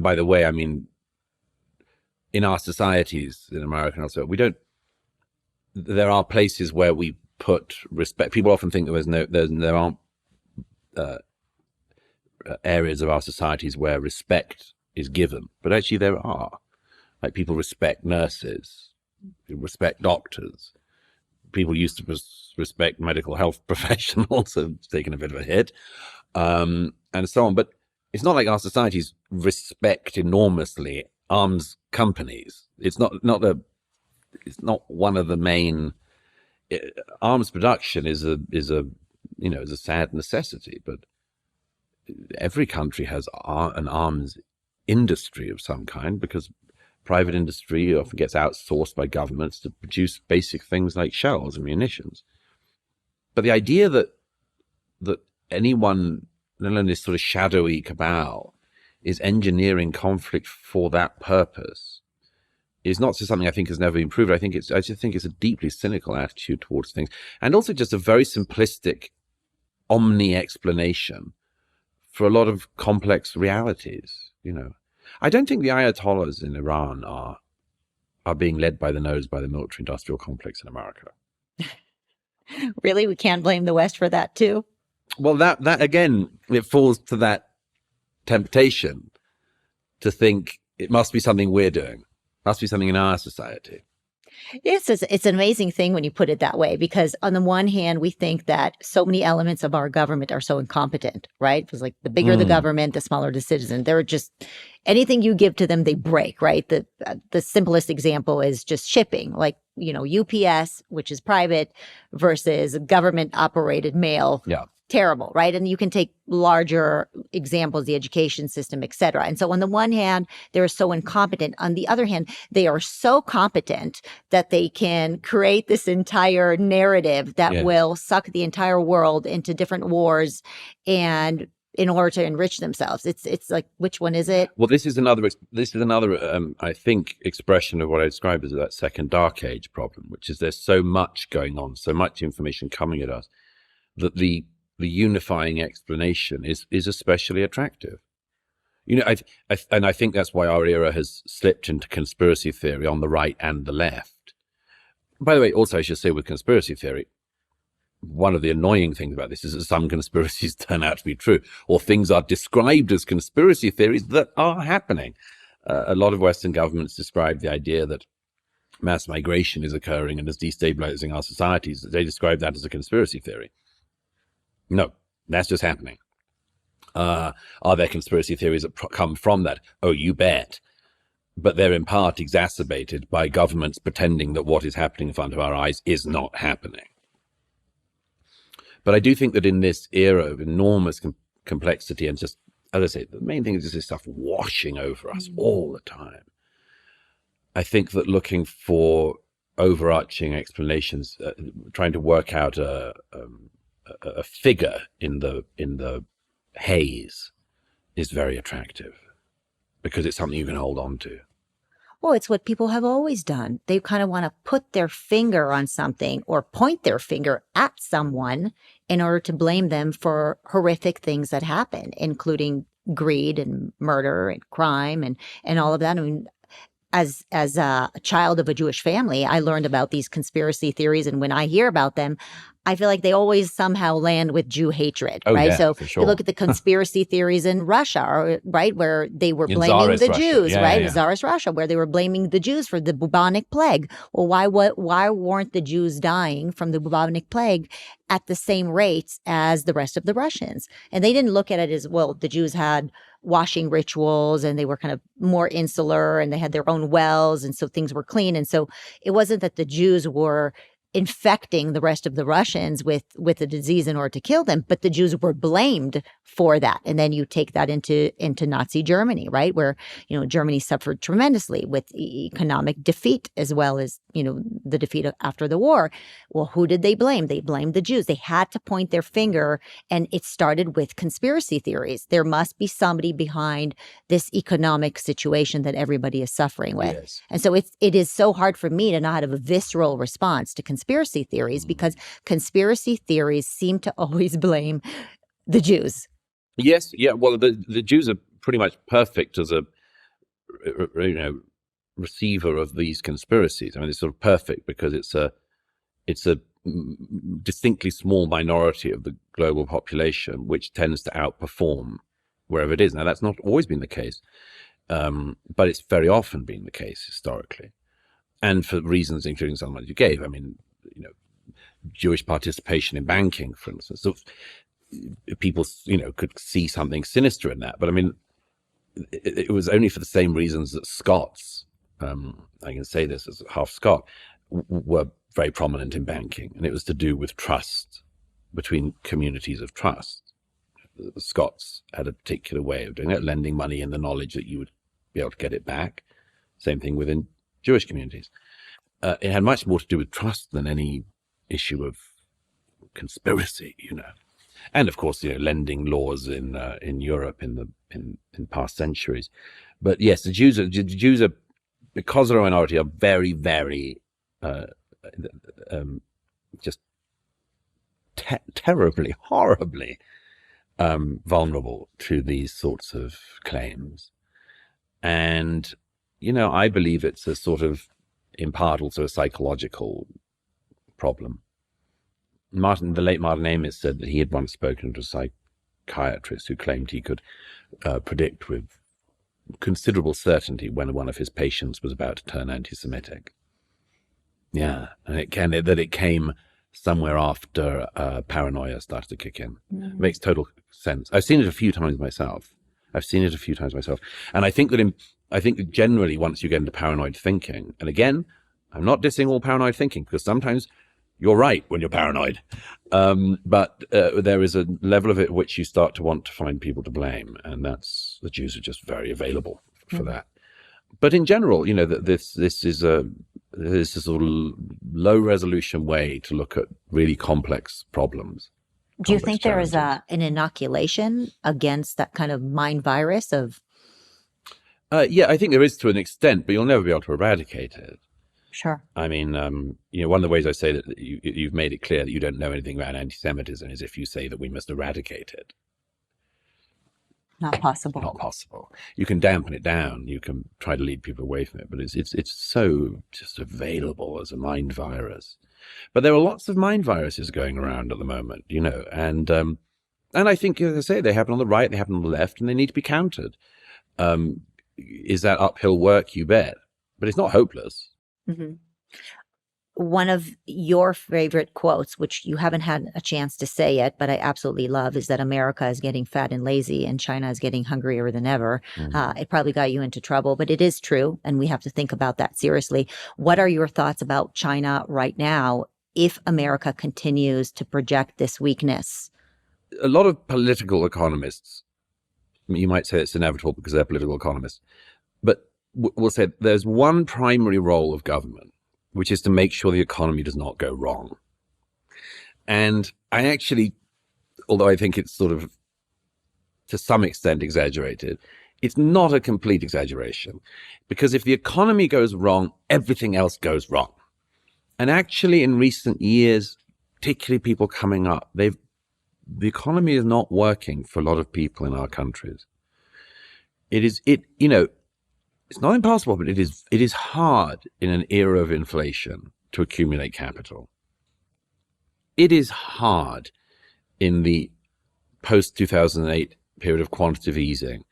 by the way, in our societies in America and elsewhere, there are places where we put respect. People often think there aren't areas of our societies where respect is given, but actually there are. Like, people respect nurses, people respect doctors, people used to respect medical health professionals have taken a bit of a hit, and so on. But it's not like our societies respect enormously arms companies. It's not one of the main. Arms production is a sad necessity, but every country has an arms industry of some kind, because private industry often gets outsourced by governments to produce basic things like shells and munitions. But the idea that anyone, let alone this sort of shadowy cabal, is engineering conflict for that purpose is not just something I think has never been proved. I just think it's a deeply cynical attitude towards things, and also just a very simplistic omni-explanation for a lot of complex realities. I don't think the Ayatollahs in Iran are being led by the nose by the military-industrial complex in America. Really? We can't blame the West for that too? Well, that again, it falls to that temptation to think it must be something we're doing, must be something in our society. Yes, it's an amazing thing when you put it that way, because on the one hand, we think that so many elements of our government are so incompetent, right? Because like the bigger the government, the smaller the citizen. They're just, anything you give to them, they break, right? The simplest example is just shipping, like, UPS, which is private, versus government operated mail. Yeah. Terrible, right? And you can take larger examples, the education system, et cetera. And so on the one hand, they're so incompetent. On the other hand, they are so competent that they can create this entire narrative that will suck the entire world into different wars, and in order to enrich themselves. It's like, which one is it? Well, this is another I think, expression of what I describe as that second dark age problem, which is there's so much going on, so much information coming at us, that the unifying explanation is especially attractive. I think that's why our era has slipped into conspiracy theory on the right and the left. By the way, also I should say with conspiracy theory, one of the annoying things about this is that some conspiracies turn out to be true, or things are described as conspiracy theories that are happening. A lot of Western governments describe the idea that mass migration is occurring and is destabilizing our societies. They describe that as a conspiracy theory. No, that's just happening. Are there conspiracy theories that come from that? Oh, you bet. But they're in part exacerbated by governments pretending that what is happening in front of our eyes is not happening. But I do think that in this era of enormous complexity, and just, as I say, the main thing is just this stuff washing over us all the time. I think that looking for overarching explanations, trying to work out a figure in the haze is very attractive, because it's something you can hold on to. Well, it's what people have always done. They kind of want to put their finger on something or point their finger at someone in order to blame them for horrific things that happen, including greed and murder and crime and all of that. I mean, as a child of a Jewish family, I learned about these conspiracy theories, and when I hear about them, I feel like they always somehow land with Jew hatred, right? Yeah, so for sure. you look at the conspiracy theories in Russia, right, where they were blaming the Jews, right? Tsarist Russia, where they were blaming the Jews for the bubonic plague. Well, why weren't the Jews dying from the bubonic plague at the same rates as the rest of the Russians? And they didn't look at it as, well, the Jews had washing rituals and they were kind of more insular and they had their own wells, and so things were clean. And so it wasn't that the Jews were infecting the rest of the Russians with a disease in order to kill them, but the Jews were blamed for that. And then you take that into Nazi Germany, right, where Germany suffered tremendously with economic defeat as well as the defeat after the war. Well, who did they blame? They blamed the Jews. They had to point their finger, and it started with conspiracy theories. There must be somebody behind this economic situation that everybody is suffering with. Yes. And so it is so hard for me to not have a visceral response to conspiracy theories, because conspiracy theories seem to always blame the Jews. Yes, yeah. Well, the Jews are pretty much perfect as a receiver of these conspiracies. I mean, it's sort of perfect because it's a distinctly small minority of the global population which tends to outperform wherever it is. Now, that's not always been the case, but it's very often been the case historically, and for reasons including some that you gave. I mean, Jewish participation in banking, for instance. So people, could see something sinister in that. But I mean, it was only for the same reasons that Scots, I can say this as half Scot, were very prominent in banking. And it was to do with trust between communities of trust. The Scots had a particular way of doing it, lending money in the knowledge that you would be able to get it back. Same thing within Jewish communities. It had much more to do with trust than any issue of conspiracy, And of course, lending laws in Europe in past centuries. But yes, the Jews are, because they're a minority, are very, very just terribly, horribly vulnerable to these sorts of claims. And, I believe it's a sort of, in part, also a psychological problem. The late Martin Amis said that he had once spoken to a psychiatrist who claimed he could predict with considerable certainty when one of his patients was about to turn anti-Semitic. Yeah, and it came somewhere after paranoia started to kick in. It makes total sense. I've seen it a few times myself. And I think that generally once you get into paranoid thinking, and again, I'm not dissing all paranoid thinking, because sometimes you're right when you're paranoid. But there is a level of it at which you start to want to find people to blame. And the Jews are just very available for that. But in general, that this is a sort of low resolution way to look at really complex problems. Do you think there is an inoculation against that kind of mind virus of? Yeah, I think there is to an extent, but you'll never be able to eradicate it. Sure. I mean, one of the ways I say that you've made it clear that you don't know anything about anti-Semitism is if you say that we must eradicate it. Not possible. Not possible. You can dampen it down. You can try to lead people away from it, but it's so just available as a mind virus. But there are lots of mind viruses going around at the moment, and I think, as I say, they happen on the right, they happen on the left, and they need to be countered. Is that uphill work? You bet. But it's not hopeless. Mm-hmm. One of your favorite quotes, which you haven't had a chance to say yet, but I absolutely love, is that America is getting fat and lazy and China is getting hungrier than ever. It probably got you into trouble, but it is true. And we have to think about that seriously. What are your thoughts about China right now if America continues to project this weakness? A lot of political economists, you might say it's inevitable because they're political economists, but we'll say there's one primary role of government, which is to make sure the economy does not go wrong. And I actually, although I think it's sort of to some extent exaggerated, it's not a complete exaggeration, because if the economy goes wrong, everything else goes wrong. And actually in recent years, particularly people coming up, the economy is not working for a lot of people in our countries. It's not impossible, but it is hard in an era of inflation to accumulate capital. It is hard in the post-2008 period of quantitative easing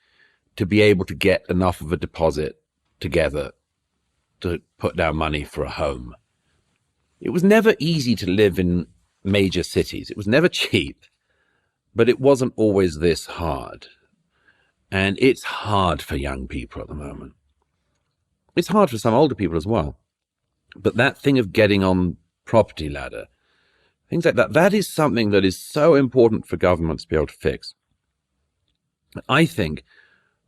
to be able to get enough of a deposit together to put down money for a home. It was never easy to live in major cities. It was never cheap, but it wasn't always this hard. And it's hard for young people at the moment. It's hard for some older people as well. But that thing of getting on property ladder, things like that, that is something that is so important for governments to be able to fix. I think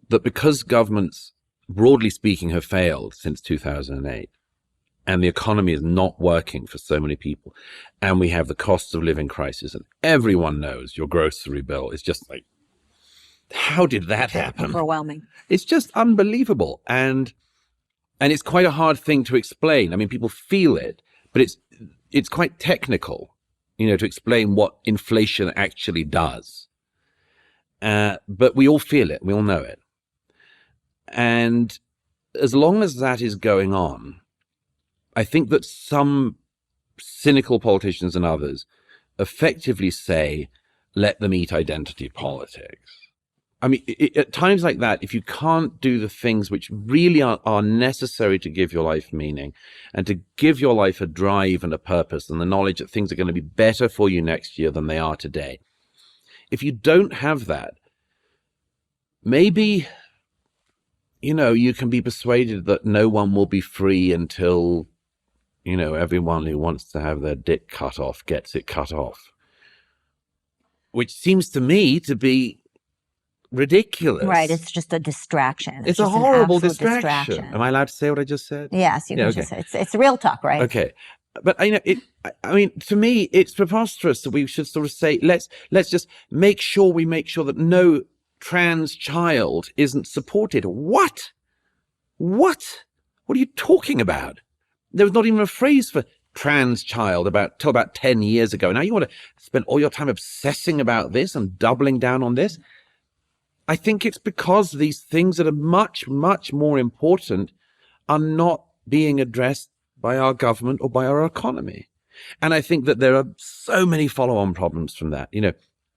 that because governments, broadly speaking, have failed since 2008, and the economy is not working for so many people, and we have the cost of living crisis, and everyone knows your grocery bill is just like, how did that happen? Overwhelming. It's just unbelievable. And it's quite a hard thing to explain. I mean, people feel it, but it's quite technical, to explain what inflation actually does. But we all feel it. We all know it. And as long as that is going on, I think that some cynical politicians and others effectively say, let them eat identity politics. I mean, at times like that, if you can't do the things which really are necessary to give your life meaning and to give your life a drive and a purpose and the knowledge that things are going to be better for you next year than they are today, if you don't have that, maybe, you can be persuaded that no one will be free until, everyone who wants to have their dick cut off gets it cut off, which seems to me to be ridiculous. Right. It's just a distraction. It's a just an horrible absolute distraction. Am I allowed to say what I just said? Yes, you can okay. just say it's real talk, right? Okay. But I mean, to me, it's preposterous that we should sort of say, let's just make sure that no trans child isn't supported. What? What are you talking about? There was not even a phrase for trans child till about 10 years ago. Now you want to spend all your time obsessing about this and doubling down on this? I think it's because these things that are much, much more important are not being addressed by our government or by our economy. And I think that there are so many follow-on problems from that.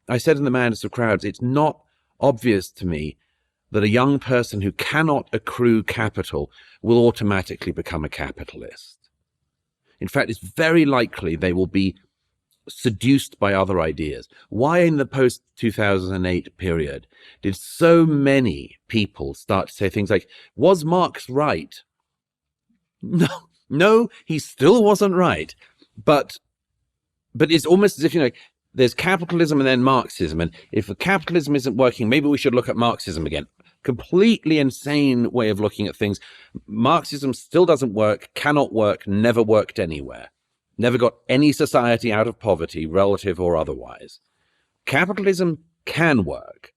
I said in The Madness of Crowds, it's not obvious to me that a young person who cannot accrue capital will automatically become a capitalist. In fact, it's very likely they will be seduced by other ideas. Why in the post-2008 period did so many people start to say things like, was Marx right? No, he still wasn't right. But it's almost as if, there's capitalism and then Marxism. And if capitalism isn't working, maybe we should look at Marxism again. Completely insane way of looking at things. Marxism still doesn't work, cannot work, never worked anywhere. Never got any society out of poverty, relative or otherwise. Capitalism can work,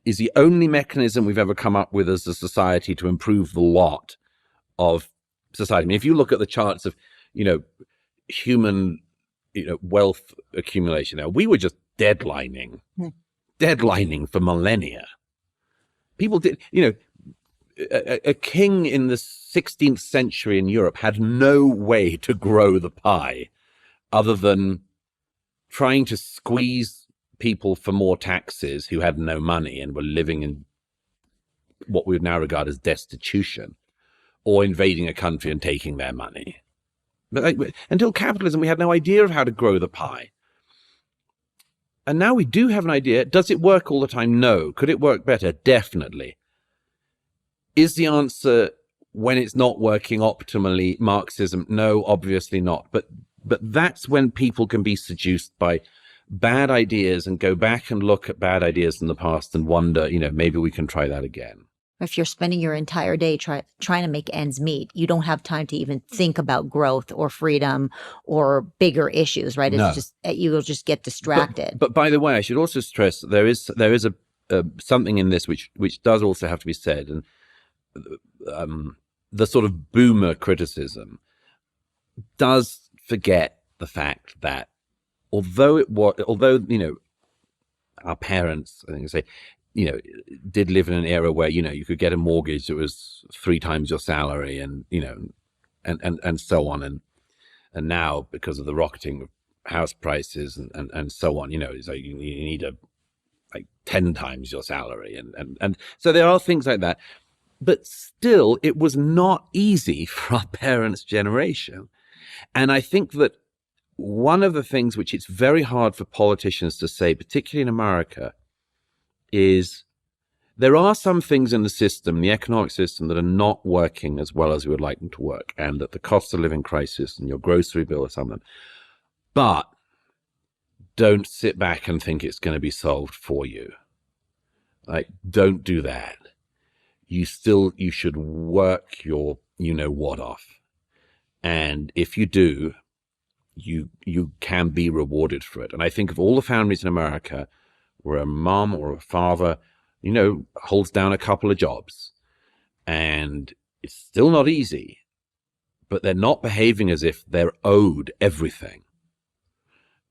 is the only mechanism we've ever come up with as a society to improve the lot of society. I mean, if you look at the charts of, human, wealth accumulation, now we were just deadlining for millennia. People did, a king in the 16th century in Europe had no way to grow the pie other than trying to squeeze people for more taxes who had no money and were living in what we would now regard as destitution, or invading a country and taking their money. But until capitalism, we had no idea of how to grow the pie. And now we do have an idea. Does it work all the time? No. Could it work better? Definitely. Is the answer, when it's not working optimally, Marxism? No, obviously not. But that's when people can be seduced by bad ideas and go back and look at bad ideas in the past and wonder, maybe we can try that again. If you're spending your entire day trying to make ends meet, you don't have time to even think about growth or freedom or bigger issues, right? It's just, you'll just get distracted. But by the way, I should also stress that there is a something in this which does also have to be said, and the sort of boomer criticism does forget the fact that although our parents, I think, say, did live in an era where, you could get a mortgage that was 3 times your salary and, and so on. And now, because of the rocketing of house prices and so on, it's like you need 10 times your salary. And so there are things like that. But still, it was not easy for our parents' generation. And I think that one of the things which it's very hard for politicians to say, particularly in America, is there are some things in the system, the economic system, that are not working as well as we would like them to work, and that the cost of living crisis and your grocery bill are some of them. But don't sit back and think it's going to be solved for you. Don't do that. You should work your what off. And if you do, you can be rewarded for it. And I think of all the families in America where a mom or a father, holds down a couple of jobs, and it's still not easy, but they're not behaving as if they're owed everything.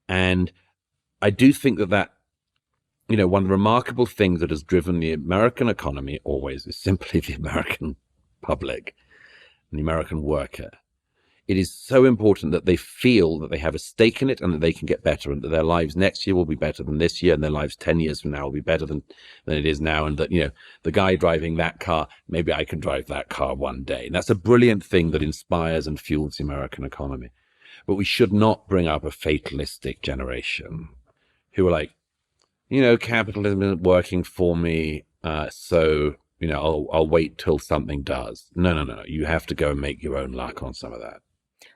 And I do think that one of the remarkable things that has driven the American economy always is simply the American public and the American worker. it is so important that they feel that they have a stake in it and that they can get better, and that their lives next year will be better than this year, and their lives 10 years from now will be better than it is now. And that, the guy driving that car, maybe I can drive that car one day. And that's a brilliant thing that inspires and fuels the American economy. But we should not bring up a fatalistic generation who are like, capitalism isn't working for me, so I'll wait till something does. No. You have to go and make your own luck on some of that.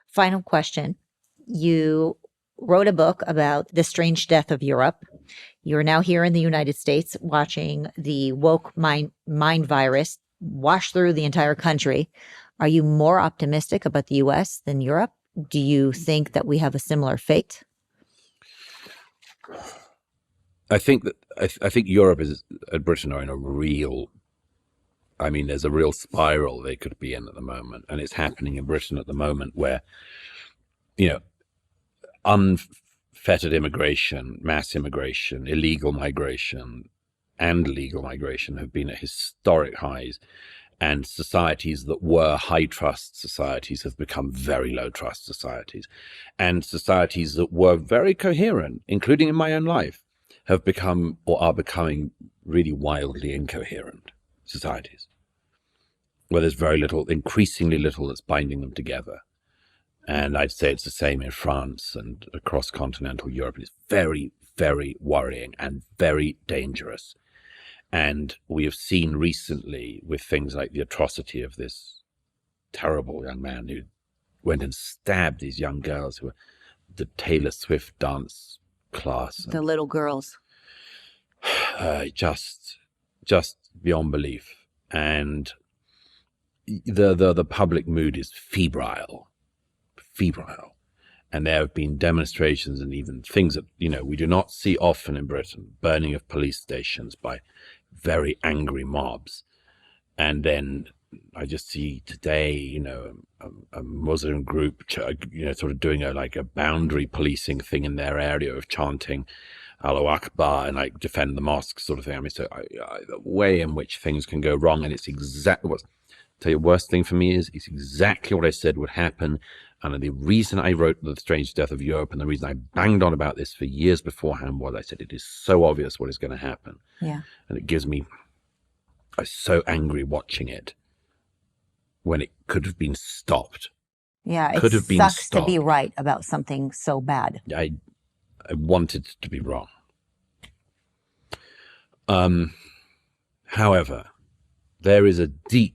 Final question. You wrote a book about the strange death of Europe. You're now here in the United States watching the woke mind virus wash through the entire country. Are you more optimistic about the US than Europe? Do you think that we have a similar fate? I think Europe and Britain are in a real, there's a real spiral they could be in at the moment. And it's happening in Britain at the moment where, unfettered immigration, mass immigration, illegal migration, and legal migration have been at historic highs. And societies that were high trust societies have become very low trust societies. And societies that were very coherent, including in my own life, have become or are becoming really wildly incoherent societies, where there's very little, increasingly little, that's binding them together. And I'd say it's the same in France and across continental Europe. It's very, very worrying and very dangerous. And we have seen recently with things like the atrocity of this terrible young man who went and stabbed these young girls who were the Taylor Swift dance class. The little girls. Just beyond belief. And the public mood is febrile. And there have been demonstrations and even things that, we do not see often in Britain, burning of police stations by very angry mobs. And then I just see today, a Muslim group, sort of doing a boundary policing thing in their area of chanting Allahu Akbar and defend the mosque sort of thing. The way in which things can go wrong, and it's exactly tell you, worst thing for me is it's exactly what I said would happen. And the reason I wrote The Strange Death of Europe, and the reason I banged on about this for years beforehand, was I said it is so obvious what is going to happen. Yeah. And it gives me, I'm so angry watching it when it could have been stopped. Yeah, it sucks to be right about something so bad. I wanted to be wrong. However, there is a deep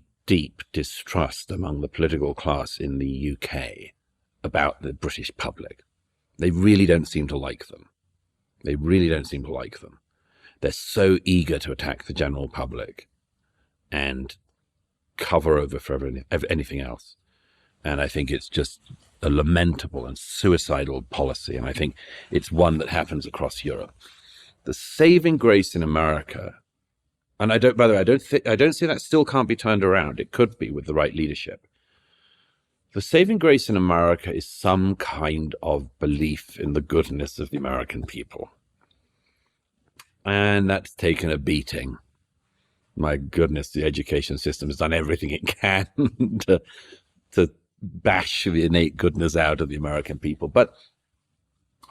distrust among the political class in the UK about the British public. They really don't seem to like them. They're so eager to attack the general public and cover over for anything else. And I think it's just a lamentable and suicidal policy. And I think it's one that happens across Europe. The saving grace in America, and I don't see that still can't be turned around. It could be with the right leadership. The saving grace in America is some kind of belief in the goodness of the American people. And that's taken a beating. My goodness, the education system has done everything it can to bash the innate goodness out of the American people. But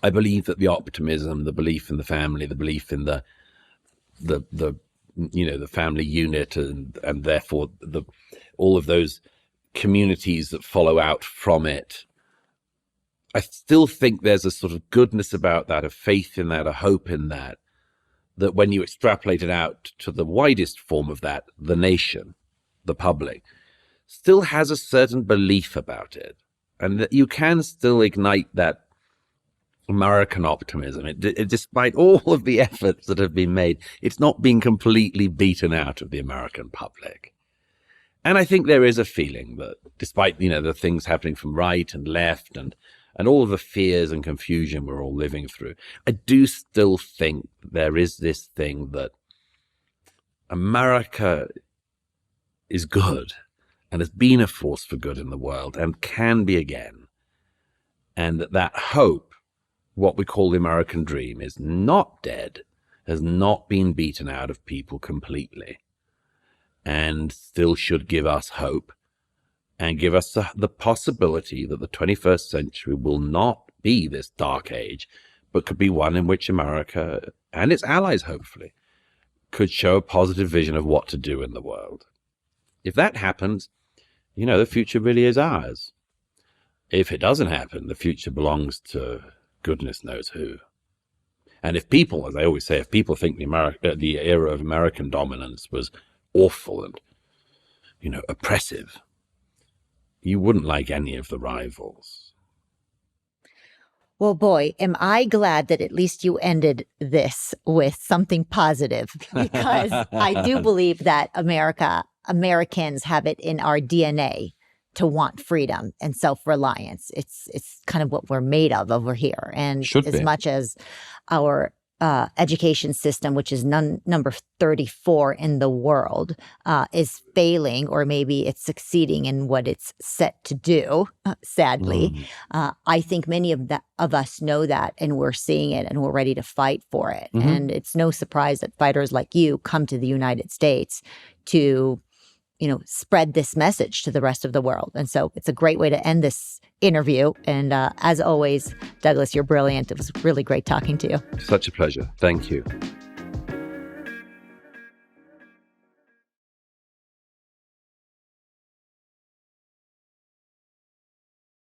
I believe that the optimism, the belief in the family, the belief in the family unit, and therefore all of those communities that follow out from it, I still think there's a sort of goodness about that, a faith in that, a hope in that, that when you extrapolate it out to the widest form of that, the nation, the public, still has a certain belief about it, and that you can still ignite that American optimism. Despite all of the efforts that have been made, it's not been completely beaten out of the American public. And I think there is a feeling that despite, the things happening from right and left and all of the fears and confusion we're all living through, I do still think there is this thing that America is good and has been a force for good in the world and can be again. And that hope, what we call the American dream, is not dead, has not been beaten out of people completely, and still should give us hope and give us the possibility that the 21st century will not be this dark age, but could be one in which America and its allies, hopefully, could show a positive vision of what to do in the world. If that happens, the future really is ours. If it doesn't happen, the future belongs to goodness knows who. And if people, as I always say, if people think the era of American dominance was awful and, oppressive, you wouldn't like any of the rivals. Well, boy, am I glad that at least you ended this with something positive, because I do believe that Americans have it in our DNA to want freedom and self-reliance. It's kind of what we're made of over here. And as much as our education system, which is number 34 in the world, is failing, or maybe it's succeeding in what it's set to do, sadly, I think many of us know that, and we're seeing it, and we're ready to fight for it. And it's no surprise that fighters like you come to the United States to spread this message to the rest of the world. And so it's a great way to end this interview. And as always, Douglas, you're brilliant. It was really great talking to you. Such a pleasure. Thank you.